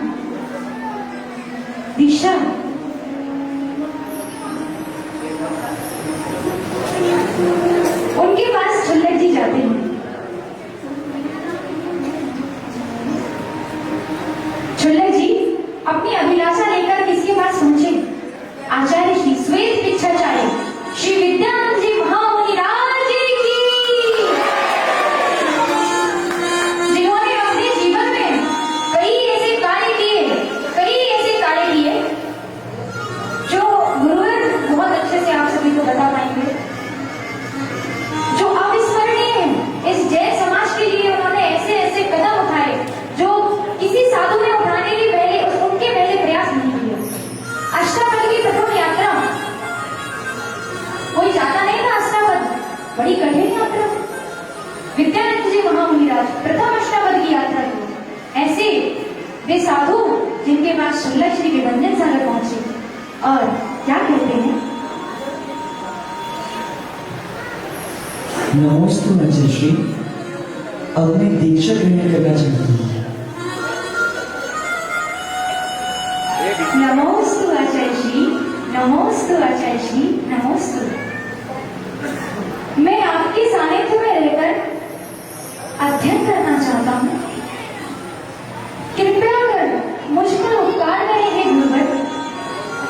दीक्षा उनके पास छल्लक जी जाते हैं। छुल्लक जी अपनी अभिलाषा लेकर किसके पास पहुंचे? आचार्य श्री श्वेत भिक्षाचार्य श्री विद्यानंद जी महामुनिराज जी की, जिन्होंने अपने जीवन में कई ऐसे कार्य किए जो गुरुवर बहुत अच्छे से आप सभी को बता पाएंगे, जो अविस्मरणीय है। इस जैन समाज के लिए उन्होंने ऐसे ऐसे कदम उठाए जो किसी साधु ने उठाने के पहले उनके पहले प्रयास नहीं किया। अष्टापद की प्रथम यात्रा कोई जाता नहीं था। अष्टापद बड़ी कठिन यात्रा। विद्यानंद जी महामुनिराज प्रथम अष्टापद की यात्रा की। ऐसे वे साधु जिनके पास छल्लक श्री विभंजन सागर पहुंचे और क्या कहते हैं? नमोस्तु आचार्य श्री, अब मैं दीक्षा ग्रहण करना चाहती हूँ। नमोस्तु आचार्य श्री, नमोस्तु आचार्य श्री, नमोस्तु। मैं आपके सानिध्य में रहकर अध्ययन करना चाहता हूँ। कृपया कर मुझ पर उपकार करें हे गुरुवर,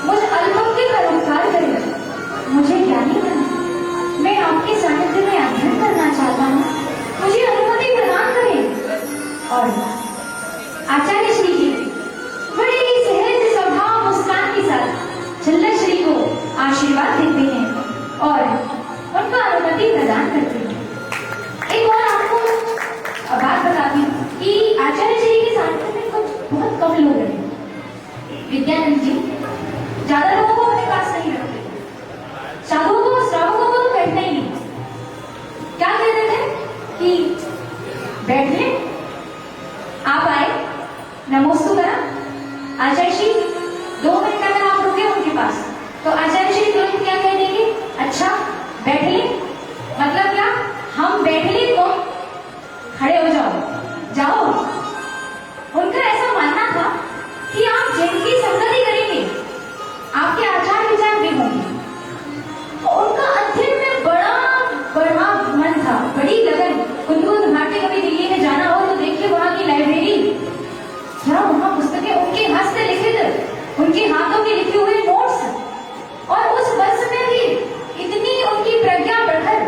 मुझ अल्पज्ञ पर उपकार करें, मुझे ज्ञानी बना। मैं आपके सानिध्य में अध्ययन करना चाहता हूँ, मुझे अनुमति प्रदान करें। और आचार्य श्री जी कि बैठिए, आप आए, नमोस्तु करा। आचार्य श्री 2 मिनट अगर आप रुके उनके पास तो आचार्य श्री तुरंत क्या कह देंगे, अच्छा बैठिए, मतलब क्या, हम बैठ लिए तो खड़े हो जाओ, जाओ। उनका ऐसा मानना था कि आप जिनकी संगति करेंगे आपके आचार विचार भी होंगे। उनका अध्ययन में बड़ा बड़ा मन था, बड़ी लगन। उनको भारतीय कभी दिल्ली में जाना हो तो देखिए वहां की लाइब्रेरी, क्या वहां पुस्तकें, उनके हस्त लिखित, उनके हाथों के लिखे हुए नोट्स, और उस वर्ष में भी इतनी उनकी प्रज्ञा प्रखर।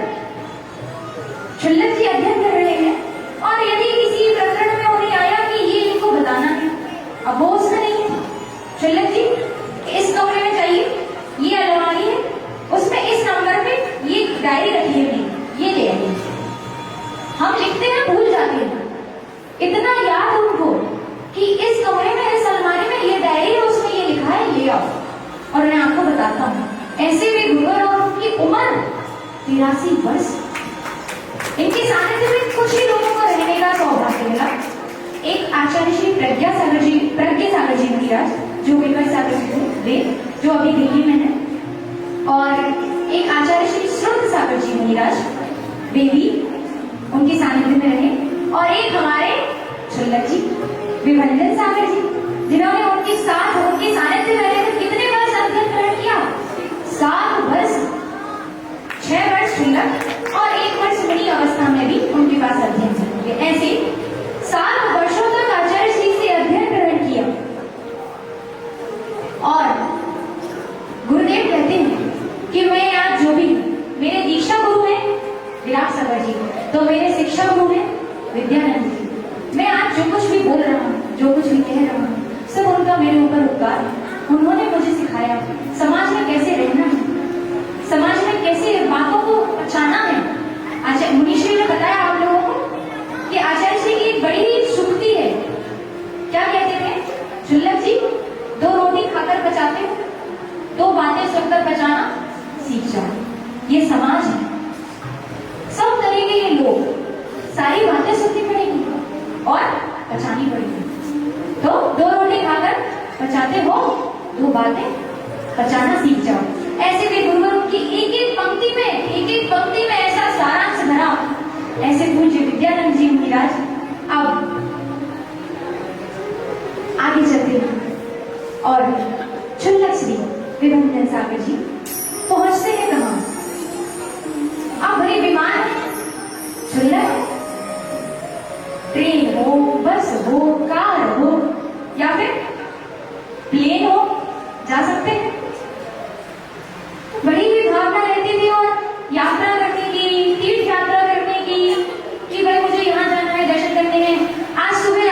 शुल्लक जी अध्ययन कर रहे हैं और यदि किसी प्रकरण में उन्हें आया कि ये इनको बताना है, अब वो उसमें नहीं है। शुल्लक जी इस कमरे में चाहिए, ये अलमारी है, उसमें इस नंबर पे ये डायरी रखी है, ये ले आइए। हम लिखते हैं भूल जाते हैं, इतना याद उनको कि इस कमरे में, इस अलमारी में ये डायरी है, उसमें ये लिखा है, ले आओ। और मैं आपको बताता हूँ, ऐसे भी गुरुवर और उनकी उम्र 83 वर्ष। इनके सानिध्य में कुछ ही लोगों को रहने का सौभाग्य मिला। एक आचार्य श्री प्रज्ञा सागर जी महाराज, जो विकर सागर जी थे, जो अभी दिल्ली में है, और एक आचार्य श्री श्रुत सागर जी महाराज, वे भी उनके सानिध्य में रहे, और एक हमारे शुल्लक जी, विभंजन सागर जी, जिन्होंने उनके सानिध्य में रहकर कितने वर्ष अध्ययन ग्रहण किया, 7 वर्ष, 6 वर्ष शुल्लक और 1 वर्ष मुनि अवस्था में भी उनके पास अध्ययन कर किया। ऐसे 7 वर्षों तक आचार्य श्री से अध्ययन ग्रहण किया। और गुरुदेव कहते हैं कि मैं आज जो भी, मेरे दीक्षा गुरु हैं विराट सागर जी, तो मेरे शिक्षा गुरु हैं विद्यानंद जी। मैं आज जो कुछ भी बोल रहा हूँ, जो कुछ भी कह रहा हूँ, सब उनका मेरे ऊपर उपकार है। उन्होंने मुझे सिखाया समाज में कैसे रहना है, समाज में कैसे बातों को बचाना है। आचार्य मुनीश्री ने बताया आप लोगों को कि आचार्य श्री की एक बड़ी सुक्ति है, क्या कहते थे शुल्लक जी, 2 रोटी खाकर बचाते हो, 2 बातें सुनकर बचाना सीख जाओ। ये समाज है, सब करेंगे ये लोग, सारी बातें सुननी पड़ेगी और बचानी पड़ेगी। तो 2 रोटी खाकर बचाते हो, 2 बातें बचाना सीख जाओ। ऐसे भी गुरुवरों की एक एक पंक्ति में ऐसा सारांश भरा। ऐसे पूज्य विद्यानंद जी महाराज अब आगे चलते हैं और शुल्लक श्री विभंजन सागर जी पहुंचते हैं कहां, अब भले विमान, शुल्लक, ट्रेन हो, बस हो, कार हो या फिर प्लेन हो, जा सकते हैं। बड़ी ही भावना रहती थी और यात्रा करने की, तीर्थ यात्रा करने की, कि भाई मुझे यहाँ जाना है, दर्शन करने हैं। आज सुबह,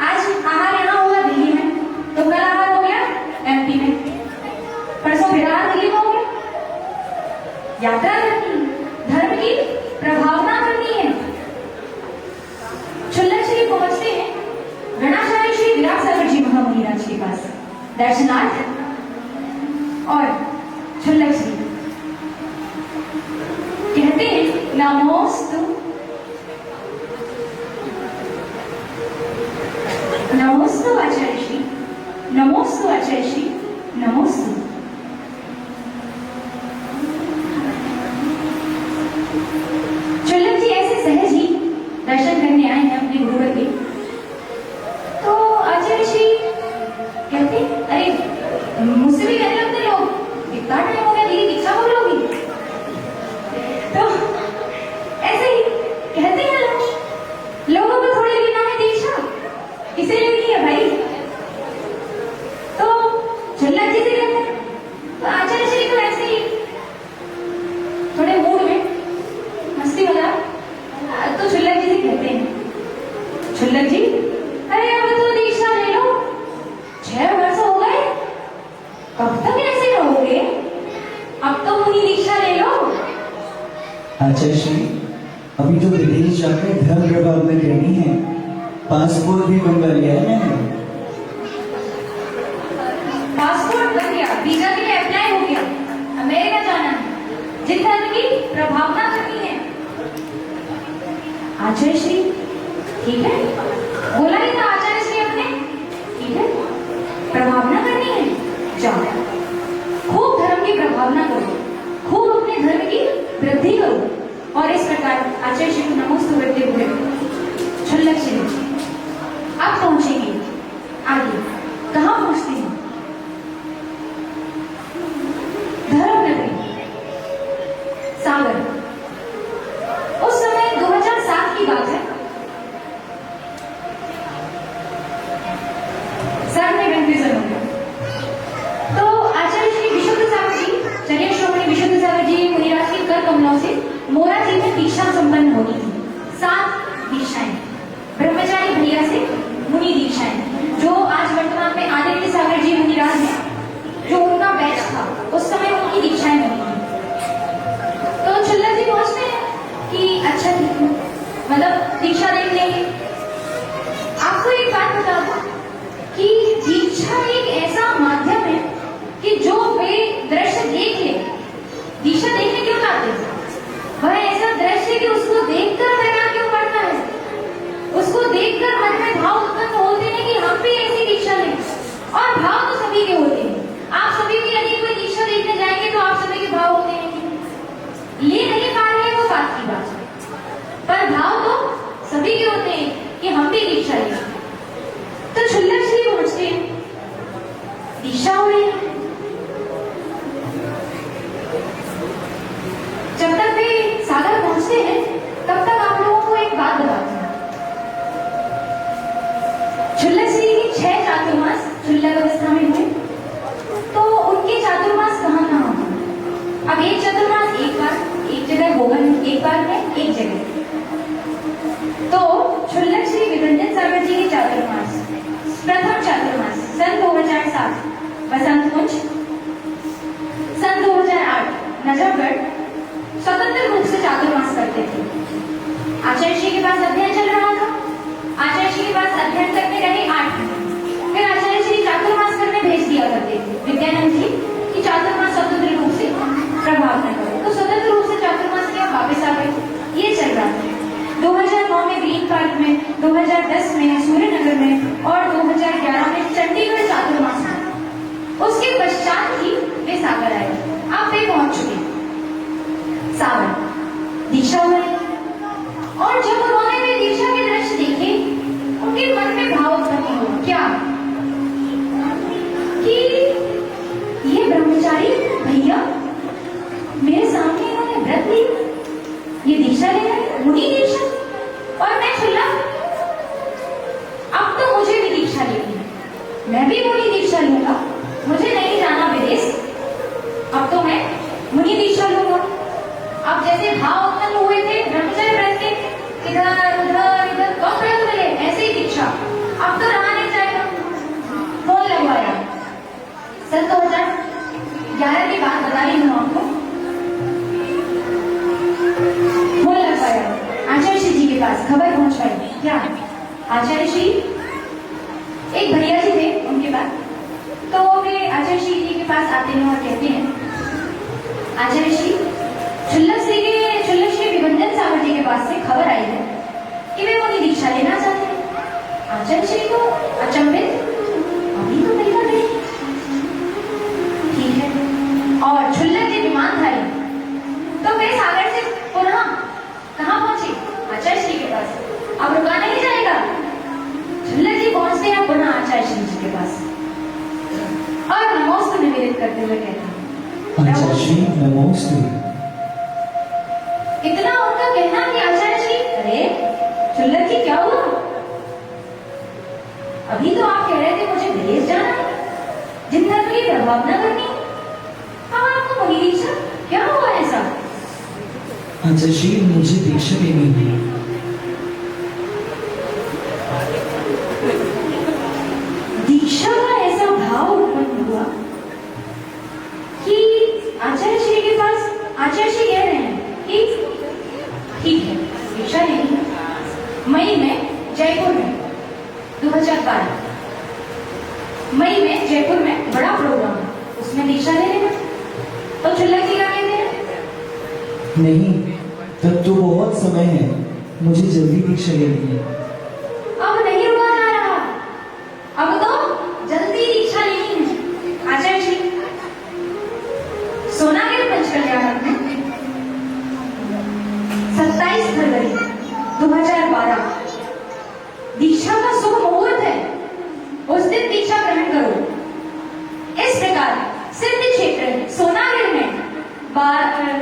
आज आहार यहाँ हुआ दिल्ली में, तो कल आहार हो गया एमपी में, परसों फिर आहार दिल्ली में हो गया। यात्रा करनी, धर्म की प्रभावना करनी है। शुल्लक श्री पहुंचते हैं गणाचार्य श्री विराट सागर जी महामुनिराज के पास दर्शनार्थ, और शुल्लक श्री कहते हैं नमोस्तु, नमोस्तु आचार्य श्री, नमोस्तु आचार्य श्री, नमोस्तु। शुल्लक जी ऐसे सहज ही दर्शन करने आए हैं अपने गुरुवर के, तो आचार्य श्री कहते अरे मुझसे भी कहने लगते लोग, इतना टाइम हो गया, दीदी दीक्षा हो लोगी। तो ऐसे ही कहते हैं लोगों को थोड़ी लेना है दीक्षा, किसे लेनी है भाई। तो शुल्लक जी से कहते हैं, तो आचार्य श्री को ऐसे ही थोड़े मूड में मस्ती मजाक, तो शुल्लक जी से कहते हैं, शुल्लक जी अरे अब तो दीक्षा ले लो, 6 वर्ष हो गए, कब तक ऐसे रहोगे, अब तो मुनि दीक्षा ले लो। आचार्य श्री, अभी तो विदेश जाकर धर्म प्रभाव में रहनी है, पासपोर्ट भी बनवा लिया है मैंने। पासपोर्ट बन गया, वीजा के लिए अप्लाई हो गया, अमेरिका जाना है, जिस धर्म की प्रभावना करनी है। आचार्य श्री, ठीक है, बोला ही था आचार्य श्री अपने, ठीक है, प्रभावना करनी है, जाओ खूब धर्म की प्रभावना करो, खूब अपने धर्म की वृद्धि करो। और इस प्रकार आचार्य श्री को नमोस्तु करते हुए क्षुल्लक श्री अब पहुंचेंगे आगे। कहां पहुंचते हैं? धर्म नगरी सागर। उस समय 2007 की बात है। सर में कंफ्यूजन हो गया। तो आचार्य श्री विशुद्ध सागर जी, चलिए श्रोमणी विशुद्ध सागर जी मुनिराज की कर कमलों से मोरा जी में दीक्षा संपन्न होनी थी। 7 दीक्षाएं, ब्रह्मचारी भैया से मुनि दीक्षाएं, जो आज वर्तमान में आदित्य सागर जी मुनिराज हैं, जो उनका बैच था, उस समय उनकी दीक्षाएं बनी थी। तो चुल्ला जी पहुंचते हैं कि अच्छा ठीक है, मतलब दीक्षा देख लेंगे। आपको एक बात बता दूं कि दीक्षा एक ऐसा माध्यम है कि जो वे दृश्य देख ले, दीक्षा देखने क्यों जाते हैं? वह ऐसा दृश्य कि उसको देखकर मेरा क्यों पड़ता है, उसको देखकर मन में भाव उत्पन्न होते हैं कि हम भी ऐसी दीक्षा लें। और भाव तो सभी के होते हैं। आप सभी भी यदि कोई दीक्षा देखने जाएंगे तो आप सभी के भाव होते हैं कि ले नहीं पा रहे वो बात की बात है, पर भाव तो सभी के होते हैं कि हम भी दीक्षा लें। तो क्षुल्लक श्री पहुंचते हैं, दीक्षा हो रही है। जब तक वे सागर पहुंचते हैं तब तक आप लोगों को एक बात बताती हूँ। क्षुल्लक श्री की 6 चातुर्मास क्षुल्लक अवस्था में हुए, तो उनके चातुर्मास कहाँ हुए? अब एक चातुर्मास एक बार एक जगह होगा, एक बार में एक जगह। तो क्षुल्लक श्री विरंजन सागर जी के चातुर्मास, प्रथम चातुर्मास सन 2007 बसंत कुंज, सन 2008 नजफगढ़ स्वतंत्र रूप से चातुर्मास करते थे। आचार्य श्री के पास अध्ययन चल रहा था। आचार्य श्री के पास अध्ययन करने रहे 8 महीने। फिर आचार्य श्री चातुर्मास करने भेज दिया करते थे विद्यानंद जी कि चातुर्मास स्वतंत्र रूप से प्रभाव न करो। तो स्वतंत्र रूप से चातुर्मास किया, वापस आ गए। ये चल रहा था 2009 में ग्रीन पार्क में, 2010 में सूर्यनगर में और 2011 में चंडीगढ़ चातुर्मास में। उसके पश्चात ही वे सागर आए। अब वे पहुंच चुके सागर, दीक्षा हुई। और जब उन्होंने वे दीक्षा के दृश्य देखे, उनके मन में भाव उत्पन्न हुआ। क्या? कि ये ब्रह्मचारी भैया मेरे सामने इन्होंने व्रत ली, ये दीक्षा ले रहे, मुनि दीक्षा, और मैं खुला। अब तो मुझे भी दीक्षा लेनी है, मैं भी मुनि दीक्षा लूंगा। मुझे नहीं जाना विदेश, अब तो मैं मुनि दीक्षा लूंगा। अब जैसे भाव उत्पन्न हुए थे ब्रह्मचर्य व्रत के, इधर उधर इधर कब व्रत मिले, ऐसे ही दीक्षा। अब तो रहा नहीं जाएगा। फोन लगवाया, सन 2011 की बात बता रही हूँ आपको। फोन लगवाया आचार्य श्री जी के पास, खबर पहुंचवाई। क्या? आचार्य श्री एक भैया जी थे उनके पास, तो वे आचार्य श्री जी के पास आते हैं और कहते हैं, आचार्य श्री क्षुल्लक श्री विभंजन सागर जी के पास से खबर आई है कि वे मुनि दीक्षा लेना चाहते हैं। आचार्य श्री को अचंभित, अभी तो नहीं लगे, ठीक है। और क्षुल्लक जी विमानधारी, तो वे सागर से पुनः कहाँ पहुंचे? आचार्य श्री के पास। अब रुका नहीं जाएगा, क्षुल्लक जी पहुंचते हैं पुनः आचार्य श्री जी के पास और नमोस्तु निवेदित करते हुए कहते हैं, आचार्य श्री नमोस्तु। इतना उनका कहना कि आचार्य श्री, अरे क्षुल्लक जी क्या हुआ? अभी तो आप कह रहे थे मुझे विदेश जाना है, जिन धर्म की प्रभावना करनी, अब आपको मुनि दीक्षा, क्या हुआ ऐसा? आचार्य श्री मुझे दीक्षा लेनी है। दीक्षा का ऐसा भाव उत्पन्न हुआ कि आचार्य श्री के पास, आचार्य श्री कह रहे हैं कि ठीक है दीक्षा लेनी। मई में जयपुर में 2012 मई में जयपुर में बड़ा प्रोग्राम है, उसमें दीक्षा ले लेना। तो क्षुल्लक जी क्या कहते हैं? नहीं, तब तो बहुत समय है, मुझे जल्दी दीक्षा लेनी है। अब नहीं रुका जा रहा, अब तो जल्दी दीक्षा लेनी है। आचार्य जी, सोनागिर पंचकल्याण में 27 फरवरी 2012 दीक्षा का शुभ मुहूर्त है। उस दिन दीक्षा ग्रहण करो। इस प्रकार सिद्ध क्षेत्र सोनागिर में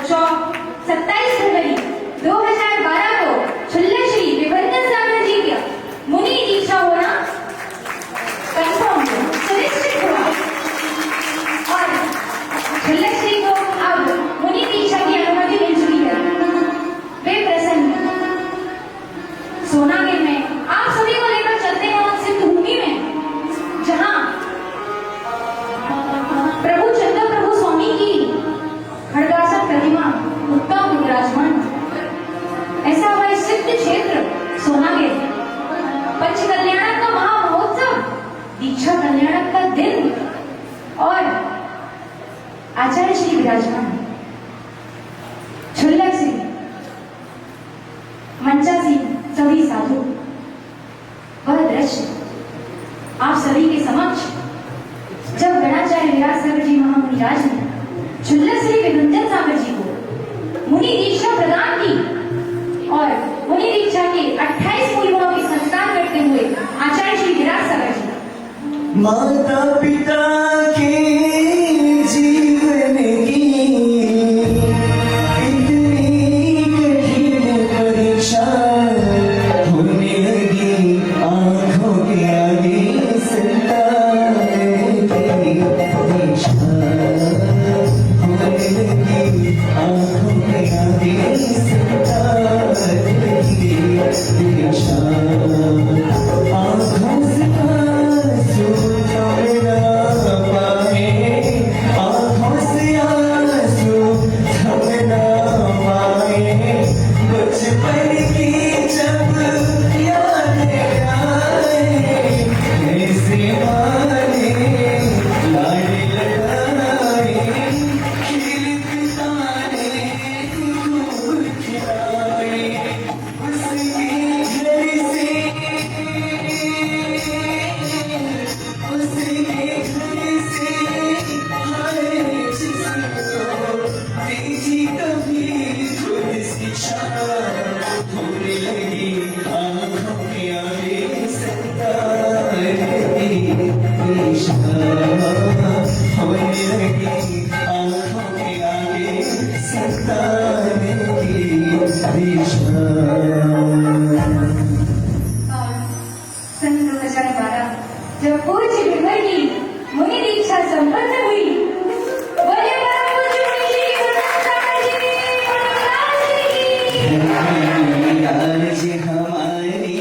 27 फरवरी 2012 को छुल्ले श्री विवर्तन सागर जी का मुनि दीक्षा होना कंफर्म हुआ, सुनिश्चित हुआ और छुल्ले श्री को अब मुनि दीक्षा की अनुमति मिल चुकी है। वे प्रसन्न सोनागिर में आप सभी को लेकर चलते हैं उस सिद्ध भूमि में जहां प्रभु चंद्र प्रभु स्वामी की खड़गासन प्रतिमा उत्तम विराजमान। ऐसा वह सिद्ध क्षेत्र सोनागिर, पंच कल्याणक का महामहोत्सव, दीक्षा कल्याणक का दिन और आचार्य श्री विराजमान, छुल्लक सिंह, मंचा सिंह, सभी साधु। वह दृश्य आप सभी के समक्ष जब गणाचार्य विराट सागर जी महामुनिराज ने छुल्लक श्री विभंजन सागर जी को मुनि दीक्षा प्रदान की और मुनि दीक्षा के 28 मूल्यों के संस्कार करते हुए आचार्य श्री विराट सागर जी माता पिता के जीवन की इतनी कठिन परीक्षा होने लगी, आंखों के आगे संतान की दीक्षा होने लगी, आंखों के आगे संतान की दीक्षा। आंखों से आंसू थम ना पाए, आंखों से आंसू थम ना पाए, बचपन की जब याद आए, ऐसे माने लाड लगाए, खिलते तारे खूब खिलाए, उसके घर से हाय जिसको देखी कभी खुद शिक्षा होने लगी, आंखों के आगे संतान की दीक्षा होने लगी, आंखों के आगे संतान की दीक्षा। सन 2012 जब पूज्य विभर की मुनि दीक्षा संपन्न हुई, बोले परम पूज्य मुनि श्री विभंजन सागर जी महाराज की। आज हमारे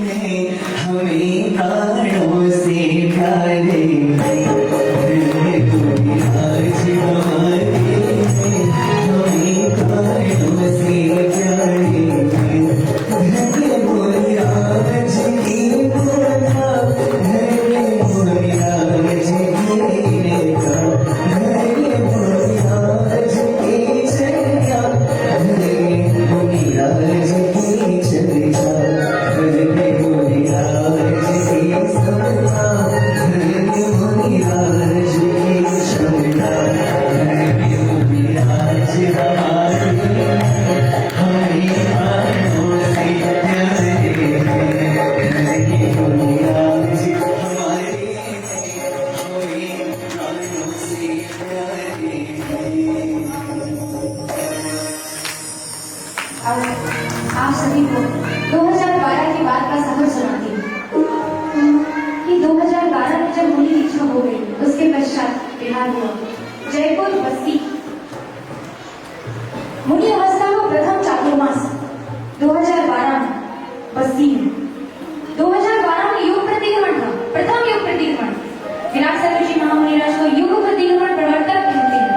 हैं हमें प्राणों से प्यारे, कोई आज हमारे हैं हमें प्राणों से प्यारे, धन्य बोले आज की बोला, धन्य बोले आज की नेता, धन्य बोले आज की चर्चा, धन्य बोले आज की चर्चा, धन्य बोले आज की सत्ता, धन्य बोले आज की क्षमता, धन्य बोले आज हमारे हमें प्राणों से प्यारे, धन्य बोले आज हमारे हमें प्राणों से प्यारे। अब आप सभी को 2012 की बात का सबक सुनाती हूँ कि 2012 में जब मुनि दीक्षा हो गई, उसके पश्चात बिहार हुआ जयपुर बस्ती मुनि अवस्था को प्रथम चातुर्मास 2012 में बस्ती में 2012 में युग प्रतिक्रमण था, प्रथम युग प्रतिक्रमण। विराट सागर जी महामुनिराज को युग प्रतिक्रमण प्रवर्तक कहते हैं।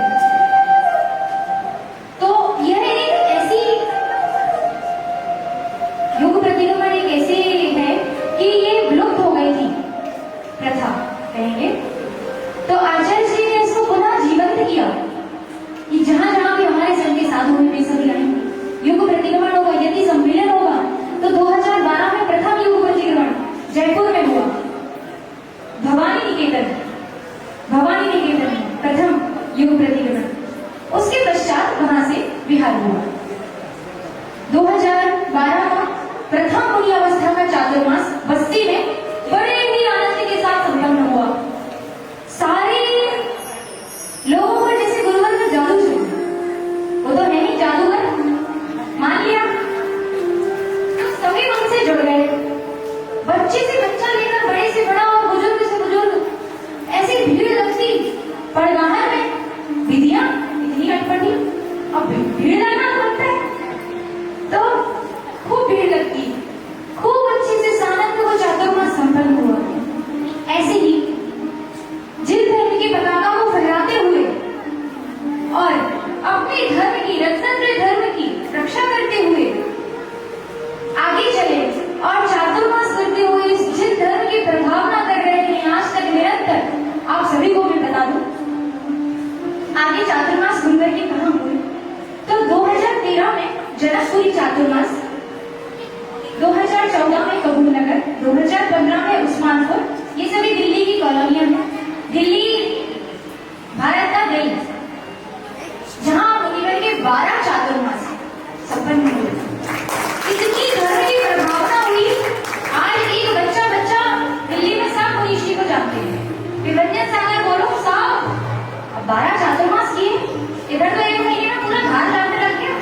तो यह एक ऐसी युग प्रतिक्रमण एक ऐसे है कि ये विलुप्त हो गई थी प्रथा कहेंगे। तो आचार्य जी ने इसको पुनः जीवंत किया कि जहां जहां भी हमारे संघ के साधु हुए वे सभी आएंगे, युग प्रतिक्रमण होगा, यदि सम्मेलन होगा उनसे जुड़ गए। बच्चे से बच्चा लेकर बड़े से बड़ा और बुजुर्ग से बुजुर्ग, ऐसी भीड़ लगती पड़गाहर में। दीदियां इतनी अटपटी, अब भीड़ लगना बनता है तो खूब भीड़ लगती, खूब अच्छे से सानंद वो चातुर्मास संपन्न हुआ। ऐसे ही जिन धर्म की पताका को फहराते हुए और अपने धर्म की, रत्नत्र धर्म की रक्षा करते हुए आगे चले और चातुर्मास करते हुए जिन धर्म की प्रभावना कर रहे हैं आज तक निरंतर, आप सभी को मैं बता दूं आगे चातुर्मास गुरुवर के कहां हुए तो 2013 में जनकपुरी चातुर्मास, 2014 में कबूलनगर, 2015 में उस्मानपुर, ये सभी दिल्ली की कॉलोनियां हैं। दिल्ली भारत का दिल, जहां मुनिवर के 12 चातुर्मास संपन्न हुए। इतनी धर्म की प्रभावना हुई, आज एक बच्चा दिल्ली में सब मुनीषी को जानते हैं। विभंजन सागर बोलो सब, 12 चातुर्मास किए, इधर तो 1 महीने में पूरा धार लाने लग गया।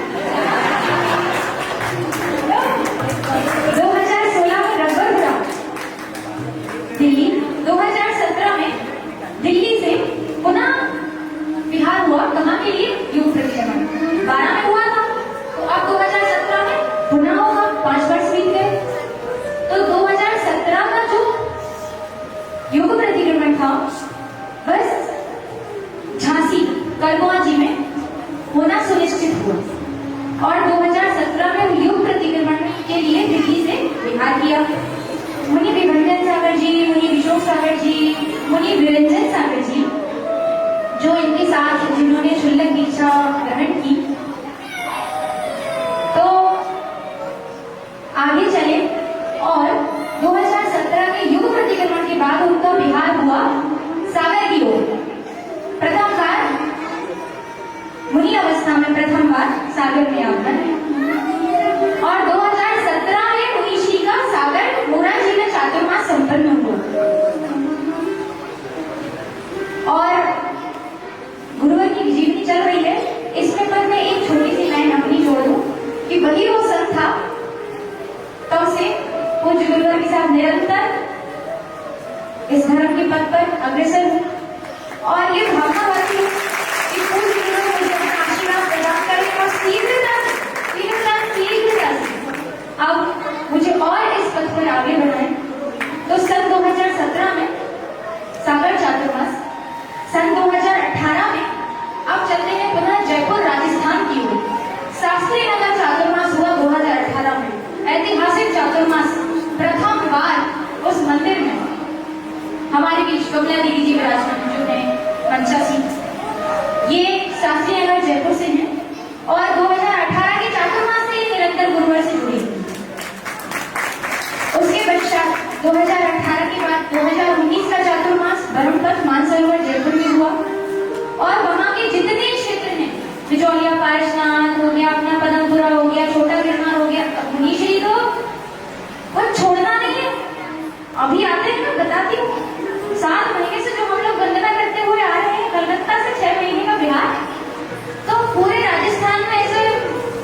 2016 में रब्बरपुरा दिल्ली, 2017 में दिल्ली से पुनः बिहार हुआ, कहाँ के लिए? युग प्रतिक्रमण। 12 में हुआ था तो अब 2017 में पुनः होगा, 5 वर्ष बीत गए। तो 2017 का जो युग प्रतिक्रमण था बस झांसी करगोआ जी में होना सुनिश्चित हुआ और 2017 में युग प्रतिक्रमण के लिए दिल्ली से बिहार किया। मुनि विभंजन सागर जी, मुनि विशोक सागर जी, मुनि विरंजन सागर जी, जो इनके साथ जिन्होंने शुल्लक दीक्षा ग्रहण की, तो आगे चले और 2017 के युग प्रतिक्रमण के बाद उनका बिहार हुआ सागर की ओर। प्रथम बार मुनि अवस्था में प्रथम बार सागर में आगमन और 2017 में मुनीषी का सागर मोरा जी में चातुर्मास संपन्न हुआ। और गुरुवर की जीवनी चल रही है, इसमें पर मैं एक छोटी सी लाइन अपनी जोड़ दूं कि वही वो संत था तब से पूज्य गुरुवर के साथ निरंतर इस धर्म के पथ पर अग्रसर हूं और ये भावना वाली हूं कि पूज्य गुरुवर मुझे अपना आशीर्वाद प्रदान करें और शीघ्रता अब मुझे और इस पथ पर आगे बढ़ाएं। तो सन 2017 में सागर चातुर्मास, सन 2018 में अब चलते हैं पुनः जयपुर राजस्थान की ओर। शास्त्री नगर चातुर्मास हुआ 2018 में, ऐतिहासिक चातुर्मास। प्रथम बार उस मंदिर में हमारे बीच कमला देवी जी विराजमान जो है मंचासी, ये शास्त्री नगर जयपुर से हैं और 2018 के चातुर्मास से निरंतर गुरुवर से जुड़ी। उसके पश्चात 2018 के बाद 2019 का चातुर्मास वरुणपथ मानसरोवर जयपुर में हुआ और वहां के जितने क्षेत्र हैं, बिजौलिया पारसनाथ हो गया, अपना पदमपुरा हो गया, छोटा गिरनार हो गया, मुनीश्री तो कुछ छोड़ना नहीं है। अभी आते हैं, मैं बताती हूँ, 7 महीने से जो हम लोग वंदना करते हुए आ रहे हैं, कलकत्ता से 6 महीने का बिहार, तो पूरे राजस्थान में ऐसे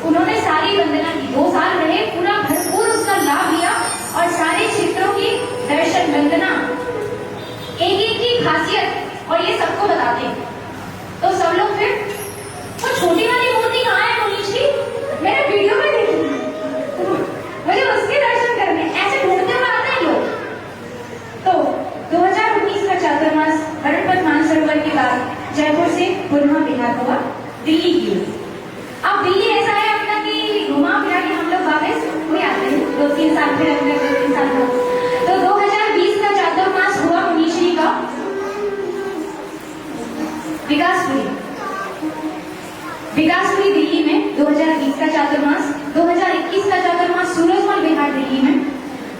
उन्होंने सारी वंदना की। 2 साल रहे, पूरा भरपूर उसका लाभ लिया और सारे क्षेत्रों की दर्शन वंदना, एक की खासियत और ये सबको बताते हैं। तो सब लोग फिर वो छोटी वाली मूर्ति कहाँ है मुनीश्री, मेरे वीडियो में देखी, मुझे उसके दर्शन करने, ऐसे ढूंढते हुए आते हैं लोग। तो 2019 का चातुर्मास वरुणपथ मानसरोवर के बाद जयपुर से पुनः बिहार हुआ दिल्ली की ओर। अब दिल्ली ऐसा है अपना कि घुमा फिरा के हम लोग वापस हुए आते हैं, 2-3 साल फिर अगले 2-3 साल हो। तो 2020 का चातुर्मास हुआ मुनीश्री का विकासपुरी दिल्ली में 2020 का चातुर्मास, 2021 का चातुर्मास सूरजमल बिहार दिल्ली में,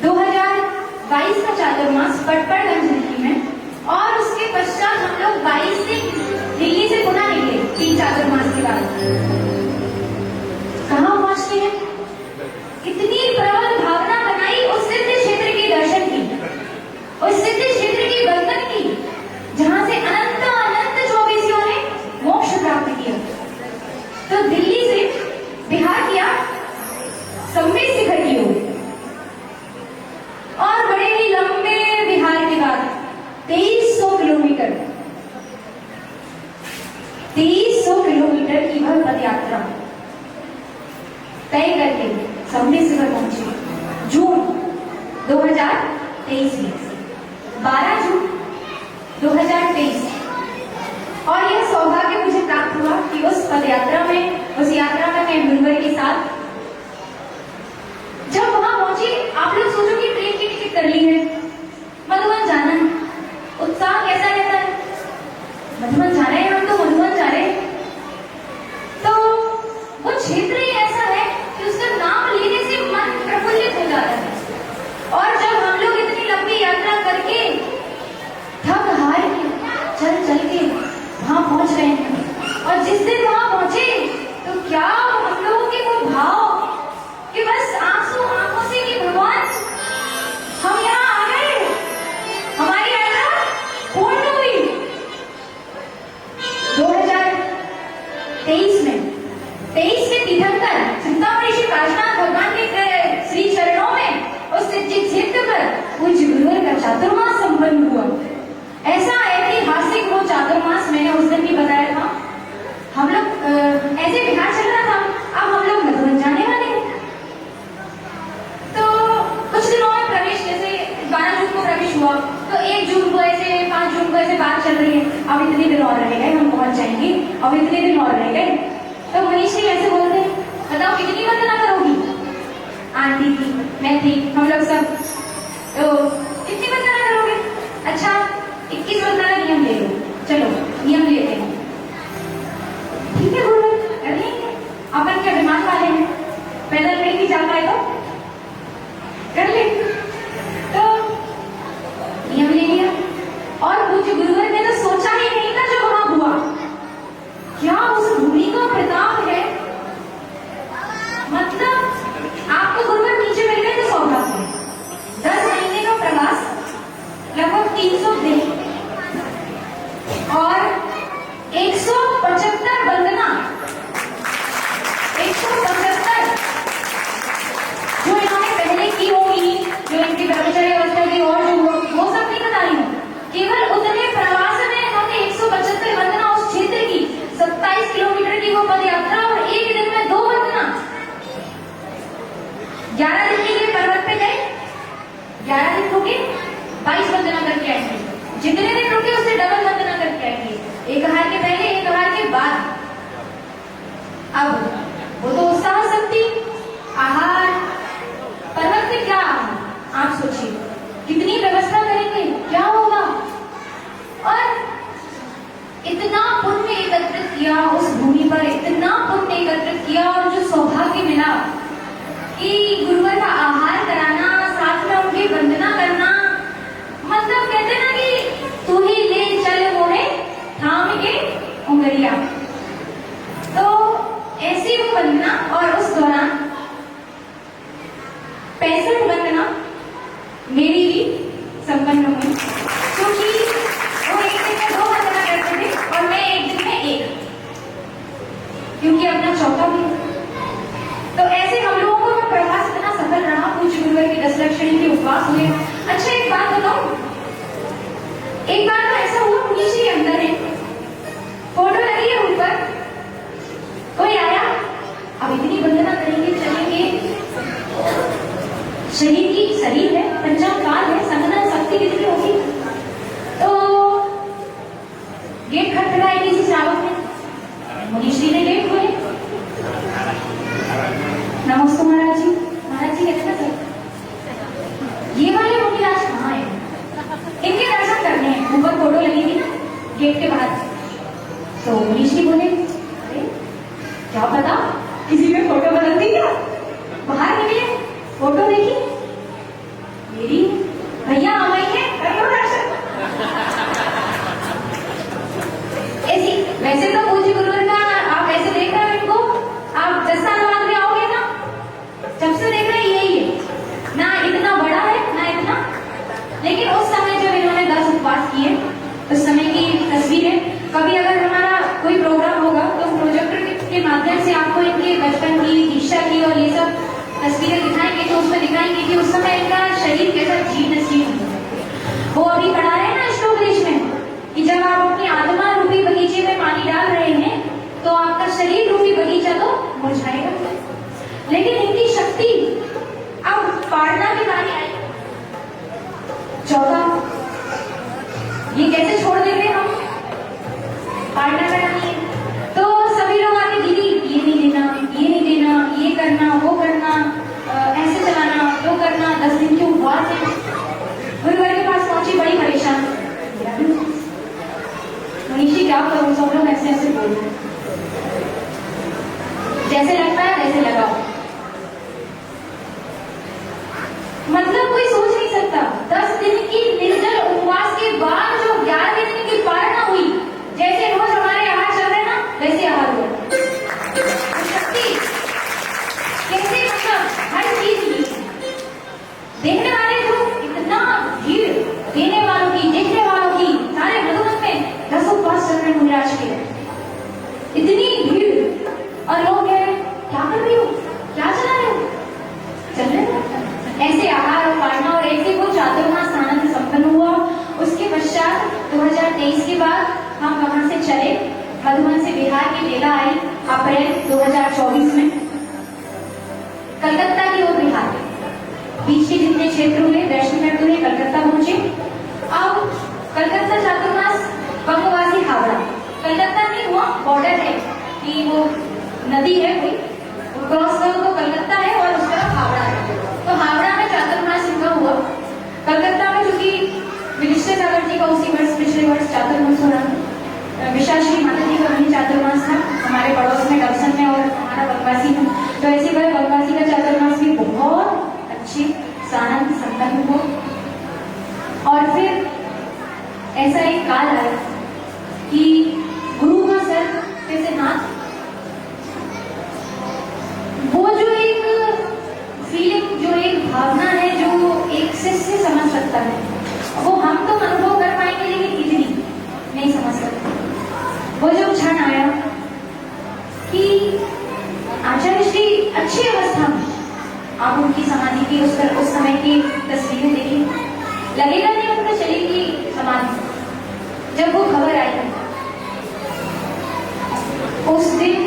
2022 का चातुर्मास पटपड़गंज दिल्ली में और उसके पश्चात हम लोग 22 से दिल्ली से पुनः निकले 3 चातुर्मास के बाद। कहाँ पहुंचते हैं? इतनी प्रबल भावना बनाई उस सिद्ध क्षेत्र के 2023 में 12 जून 2023। और यह सौभाग्य मुझे प्राप्त हुआ कि उस पदयात्रा में, उस यात्रा में मैं गुरुवर के साथ जब वहां पहुंची, आप लोग सोचो कि ट्रेन की टिकट कर ली है, मधुबन जाना है, उत्साह कैसा रहता है, मधुबन जा रहे हैं हम, तो मधुबन जा रहे हैं। तो वो क्षेत्र ही ऐसा है कि उसका नाम लेने से मन प्रफुल्लित हो जाता है। और जब हम लोग इतनी लंबी यात्रा करके थक हार के चल चल के वहां पहुंच रहे हैं, और जिस दिन वहां पहुंचे तो क्या हम लोगों के वो भाव कि बस आंसू आंखों से कि भगवान हम यहाँ आ गए, हमारी यात्रा पूर्ण हुई। 2023 में 23 के तीर्थंकर चिंतामणि श्री काशीनाथ भगवान के श्री चरणों में उस चित्त पर पूज्य गुरुवर का चातुर्मास संपन्न हुआ। ऐसा ऐतिहासिक वो चातुर्मास, मैंने उस दिन भी बताया था। हम लोग ऐसे बिहार चल रहा था, अब हम लोग मधुबन जाने वाले हैं। तो कुछ दिनों में प्रवेश, जैसे 12 जून को प्रवेश हुआ, तो 1 जून को ऐसे, 5 जून को ऐसे बात चल रही है, अब इतने दिन और रह गए, हम पहुंच जाएंगे, अब इतने दिन और रह गए। तो मनीष जी वैसे बोलते, बताओ कितनी वंदना करोगी? आंटी थी, मैं थी, हम लोग सब, तो कितनी वंदना करोगे? अच्छा 21 वंदना नियम ले लो, चलो नियम लेते हैं। ठीक है गुरुवर, कर लेंगे, अपन क्या विमान वाले हैं, पैदल नहीं भी जा पाए तो कर ले। तो नियम ले लिया, और पूज्य गुरुवर ने तो सोचा ही नहीं था जो वहां हुआ। क्या उस भूमि का प्रताप है, मतलब आपको गुरुवर नीचे मिल गए तो सौभाग्य है। 10 महीने का प्रवास, लगभग 300 दिन और 175 वंदना, 175 जो इन्होंने पहले की होगी, जो इनकी ब्रह्मचर्य अवस्था की, और जो वो सब नहीं बता रही हूँ, केवल उतने प्रवास में इन्होंने 175 वंदना उस क्षेत्र की, 27 किलोमीटर की वो पद यात्रा, और एक दिन में 2 वंदना। 11 दिन के लिए पर्वत पे गए, 11 दिन रुके, 22 वंदना करके आएंगे। जितने दिन रुके उससे डबल वंदना करके आएंगे, एक हार के पहले, एक हार के बाद। अब वो तो उत्साह शक्ति, आहार, पर्वत पे क्या, आप सोचिए कितनी व्यवस्था करेंगे, क्या होगा। और इतना पुण्य एकत्रित किया उस भूमि पर, इतना पुण्य एकत्रित किया, और जो सौभाग्य मिला कि गुरुवर का आहार कराना, साथ में उनकी वंदना करना, मतलब कहते ना कि तू ही ले चल मोहे थाम के उंगलिया। तो ऐसी वो वंदना, और उस दौरान 65 वंदना मेरी भी संपन्न हुई, क्योंकि वो एक दिन में 2 वंदना करते थे और मैं एक दिन में 1, क्योंकि अपना चौथा भी। तो ऐसे हम लोगों को प्रवास इतना सफल रहा, पूज्य गुरुवर के 10 लक्षणी के उपवास हुए। अच्छा एक बात बताऊं, एक बार तो ऐसा हुआ, मुनीष जी अंदर है, फोटो लगी है ऊपर, कोई आया, अब इतनी वंदना करेंगे, चलेंगे, शरीर है, पंचम काल है, संगठन शक्ति कितनी होगी। तो गेट खटखटाई किसी श्रावक ने, मुनीष जी ने गेट खोले, नमस्ते महाराज जी। महाराज जी कहते ना ये वाले मुनिराज कहाँ है, इनके दर्शन करने हैं, ऊपर फोटो लगी थी गेट के बाहर। तो मुनीष जी बोले, अरे क्या पता किसी में फोटो बदलती क्या, बाहर निकले, फोटो देखी, मेरी भैया आ गई है, कर लो दर्शन। ऐसी वैसे तो पूज्य गुरुवर का आप ऐसे देख रहे हो इनको, आप 10 साल बाद भी आओगे ना, जब से देख रहे हैं यही है ना, इतना बड़ा है ना इतना। लेकिन उस समय जब इन्होंने 10 उपवास किए, उस समय की तस्वीरें, कभी अगर हमारा कोई प्रोग्राम होगा तो प्रोजेक्टर के माध्यम से आपको इनके बचपन की, दीक्षा की और ये सब तस्वीरें दिखाएंगे, तो उसमें दिखाएंगे कि उस समय इनका शरीर कैसा जीर्ण। वो अभी पढ़ा रहे हैं ना श्लोक में कि जब आप अपनी आत्मा रूपी बगीचे में पानी डाल रहे हैं तो आपका शरीर रूपी बगीचा तो मुरझाएगा, लेकिन इनकी शक्ति, अब पाड़ना की बारी आई, 14 ये कैसे छोड़ देंगे हम, पार्टनर करना नहीं है। तो सभी लोग आके दीदी ये नहीं देना, ये नहीं देना, ये करना, वो करना, ऐसे चलाना, वो करना, 10 दिन के उपवास है। गुरुवार के पास पहुंची बड़ी परेशान, मनीषी क्या करूं, सब लोग ऐसे ऐसे बोल रहे हैं, जैसे लगता है वैसे लगाओ। मतलब कोई सोच नहीं सकता 10 दिन की निर्जल उपवास के बाद जो 11वें दिन की पारणा हुई, जैसे रोज हमारे आहार चल रहे ना वैसे आहार हुआ। शक्ति कैसे, मतलब हर चीज की देखने वाले जो इतना भीड़, देने वालों की, देखने वालों की, सारे मधुबन में 10 उपवास चल रहे मुनिराज के, इतनी भीड़, और लोग कह रहे क्या कर रही हो, क्या चला रहे हो, चल रहे हो। ऐसे आहार और पारणा और ऐसे वो चातुर्मास स्नान संपन्न हुआ। उसके पश्चात 2023 के बाद हम वहां से चले, मधुबन से बिहार की रेला आई अप्रैल 2024 में कलकत्ता की ओर बिहार, बीच के जितने क्षेत्र हुए दर्शन करते हुए कलकत्ता पहुंचे। अब कलकत्ता चातुर्मास बंगवासी हावड़ा, कलकत्ता नहीं हुआ, बॉर्डर है कि वो नदी है कोई, क्रॉस करो तो कलकत्ता है और उस तरफ हावड़ा है। तो हावड़ा में चातुर्मास इनका हुआ। कलकत्ता में चूंकि विनिश्चय सागर जी का उसी वर्ष, पिछले वर्ष चातुर्मास हो रहा था, विशाश्री माता जी का वही चातुर्मास था हमारे पड़ोस में डबसन में, और हमारा बनवासी में। तो ऐसे बार बनवासी का चातुर्मास भी बहुत अच्छे सानंद संपन्न हुआ। और फिर ऐसा एक काल आया कि गुरु का सर जैसे हाथ, वो जो एक फीलिंग, जो एक भावना है जो एक शिष्य समझ सकता है, वो हम तो अनुभव कर पाएंगे लेकिन इतनी नहीं समझ सकते। वो जो क्षण आया कि आचार्य श्री अच्छी अवस्था में, आप उनकी समाधि की उस समय की तस्वीरें देखिए, लगेगा नहीं उनका शरीर की समाधि। जब वो खबर आई उस दिन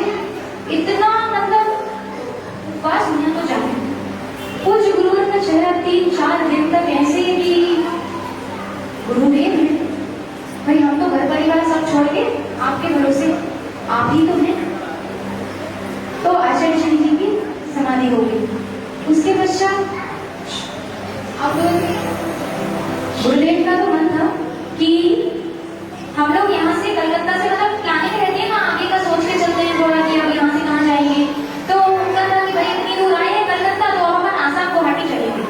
इतना, मतलब उपवास दुनिया तो जाने, पूज्य गुरुवर का चेहरा 3-4 दिन तक ऐसे कि गुरुदेव हैं भाई, हम तो घर परिवार सब छोड़ के आपके भरोसे, आप ही तो हैं। तो आचार्य श्री जी की समाधि हो गई। उसके पश्चात अब गुरुदेव का तो मन था कि हम लोग यहाँ से कलकत्ता से, मतलब प्लानिंग रहती है ना आगे का, सोच के चलते हैं थोड़ा कि अब यहाँ से कहाँ जाएंगे। तो उनका था कि भाई इतनी दूर आए हैं कलकत्ता, तो अपन आसाम गुवाहाटी चलेंगे,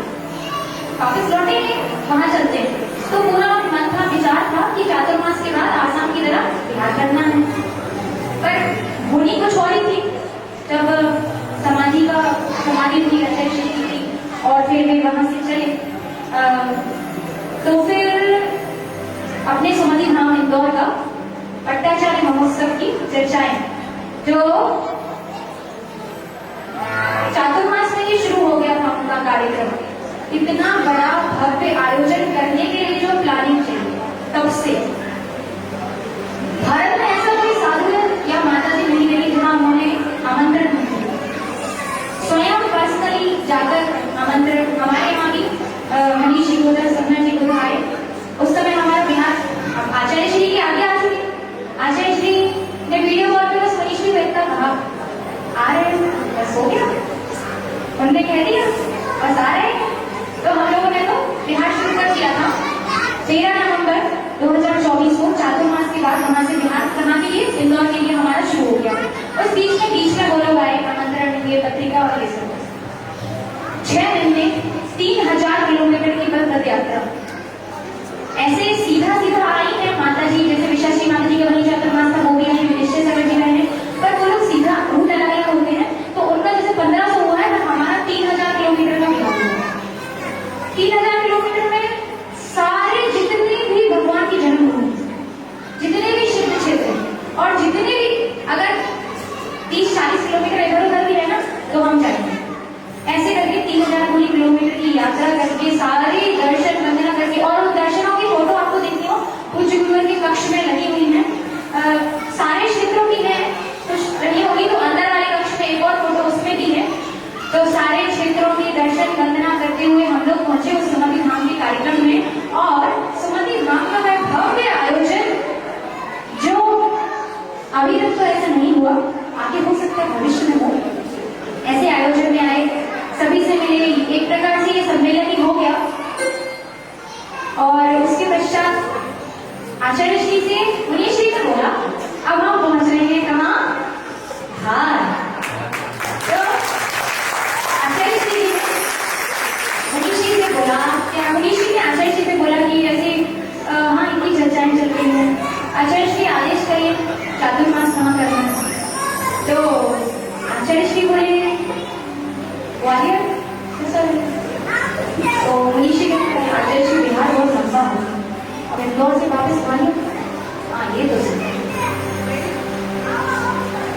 वापिस लौटेंगे, वहां चलते हैं। तो पूरा मन था, विचार था कि चातुर्मास के बाद आसाम की तरफ बिहार करना है। पर होनी कुछ और ही थी। जब समाधि हुई आचार्य श्री जी की, और फिर वे वहां से चले, तो फिर अपने समाधि धाम इंदौर का पट्टाचार्य महोत्सव की चर्चाएं, जो चातुर्मास में ही शुरू हो गया था उनका कार्यक्रम, इतना बड़ा भव्य आयोजन करने के लिए जो प्लानिंग चाहिए, तब से भारत में ऐसा कोई साधु या माता जी नहीं रही जहां उन्होंने आमंत्रण नहीं दिया। स्वयं पर्सनली जाकर आमंत्रण, हमारे यहाँ भी मनीष जी उधर, सपना जी उधर आए। उस समय हमारा बिहार आचार्य श्री के आगे आ चुके। आचार्य श्री ने वीडियो कॉल पे बस मनीष जी को इतना कहा, आ रहे हैं, बस हो गया, उनने कह दिया बस आ रहे हैं। तो हम लोगों ने तो बिहार शुरू कर दिया था। 13 नवंबर 2024 को चातुर्मास के बाद वहां से बिहार, कहाँ के लिए, इंदौर के लिए हमारा शुरू हो गया। उस बीच में वो लोग आए, आमंत्रण दिए, पत्रिका और ये सब। 6 दिन में 3000 किलोमीटर की पद यात्रा, ऐसे सीधा सीधा आई है माता जी, जैसे विशाश्री माता जी का वही चातुर्मास था, वो भी आई, निश्चय सागर जी रहे हैं, पर वो लोग सीधा रूट लगाए होते हैं। तो उनका जैसे 1500 हुआ है, तो हमारा 3000 किलोमीटर का बिहार हुआ। 3000 किलोमीटर में सारे जितने भी भगवान की जन्मभूमि, जितने भी शिव क्षेत्र, और जितने भी अगर 30-40 किलोमीटर इधर उधर भी है ना, तो हम जाएंगे। ऐसे करके 3000 किलोमीटर की यात्रा करके, सारे दर्शन वंदना करके, और उन दर्शनों की फोटो आपको देखती हो पूज्य गुरुवर के कक्ष में लगी हुई है। सारे क्षेत्रों की है, कुछ रही होगी तो अंदर वाले कक्ष में एक और फोटो उसमें भी है। तो सारे क्षेत्रों में दर्शन वंदना करते हुए हम लोग पहुंचे उस समाधि धाम के कार्यक्रम में। और मनीष जी ने आचार्य जी से बोला कि जैसे हाँ इनकी चर्चाएं चल रही हैं, आचार्य जी आदेश करिए चातुर्मास कहाँ करना है। तो आचार्य जी बोले ग्वालियर तो मनीष जी कहते आचार्य जी बिहार बहुत लंबा हो, अब इंदौर से वापस ग्वालियर, हाँ ये तो सही है,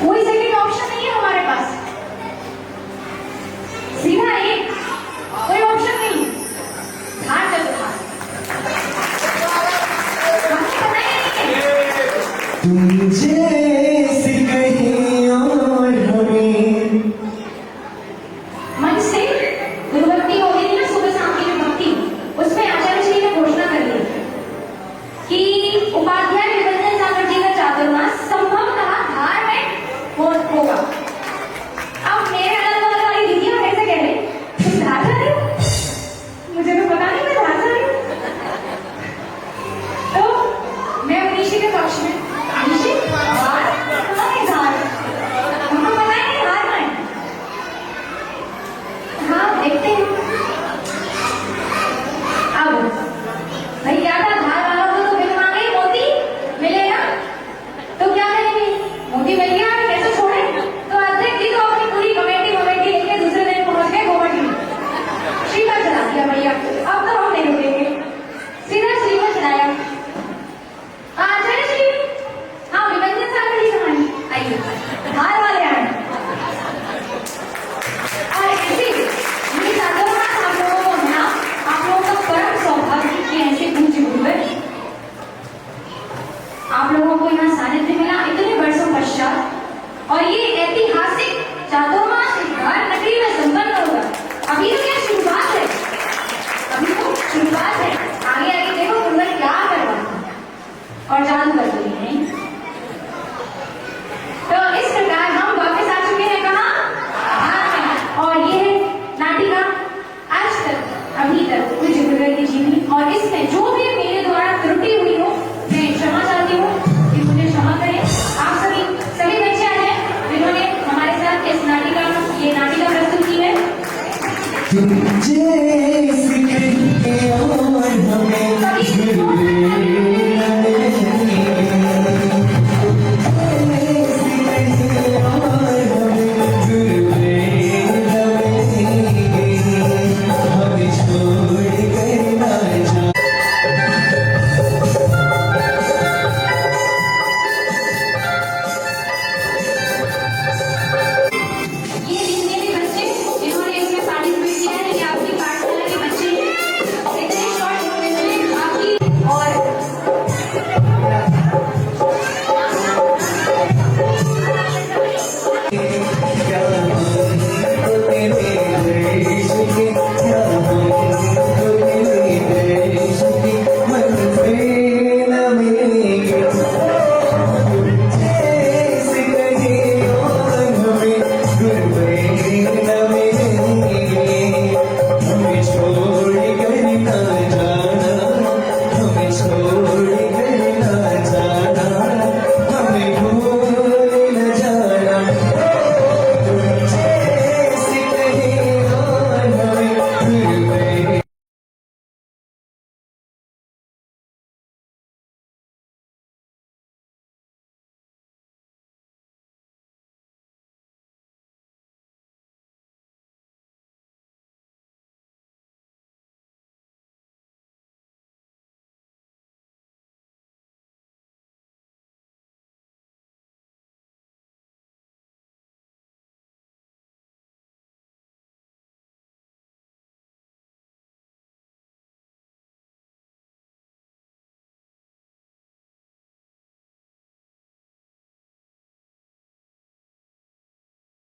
कोई सेकंड ऑप्शन नहीं है हमारे पास, सीधा एक, कोई ऑप्शन नहीं, धार चलो धार। हमें पता ही नहीं है। तुम जैसे कहीं और हमें मन से गुरुभक्ति हो गई थी ना सुबह शाम की जो भक्ति, उसमें आचार्य जी ने घोषणा कर दी कि उपाध्याय निरंजन सागर जी का चातुर्मास संभवतः धार में होगा। अब मेरे अगल बगल वाली दीदियां कैसे कह रही तुम धार जा रही हो, मुझे तो पता नहीं मैं धार जा रही हूँ। तो मैं मनीषी के पक्ष में, मनीषी धार कहाँ है धार, हमको पता ही नहीं धार में, हाँ देखते हैं। अब भाई क्या था, धार वालों को तो बिल मांगे मोती मिलेगा, तो क्या करेंगे, मोती मिल गया कैसे छोड़े, तो अध्यक्ष जी तो अपनी पूरी कमेटी लेके दूसरे दिन पहुंच गए गोमती में, श्रीमत चला दिया भैया, अब तो हम नहीं रुकेंगे, सीधा श्रीमत चलाया। आचार्य जी हाँ निरंजन सागर जी कहाँ हैं, आइए धार वाले आए। और ऐसे ये चातुर्मास आप लोगों को ना, आप लोगों का परम सौभाग्य कि ऐसे पूज्य गुरुवर आप लोगों को यहाँ सानिध्य मिला इतने वर्षों पश्चात, और ये ऐतिहासिक चातुर्मास धार नगरी में संपन्न होगा। अभी तो क्या शुरुआत है, अभी तो शुरुआत है, आगे आगे देखो गुरुवर क्या करवाते हैं और जादू करते हैं। तो इस प्रकार हम वापस आ चुके हैं कहाँ, धार में, और ये है नाटिका आज तक अभी तक पूज्य गुरुवर की जीवनी, और इसमें जो भी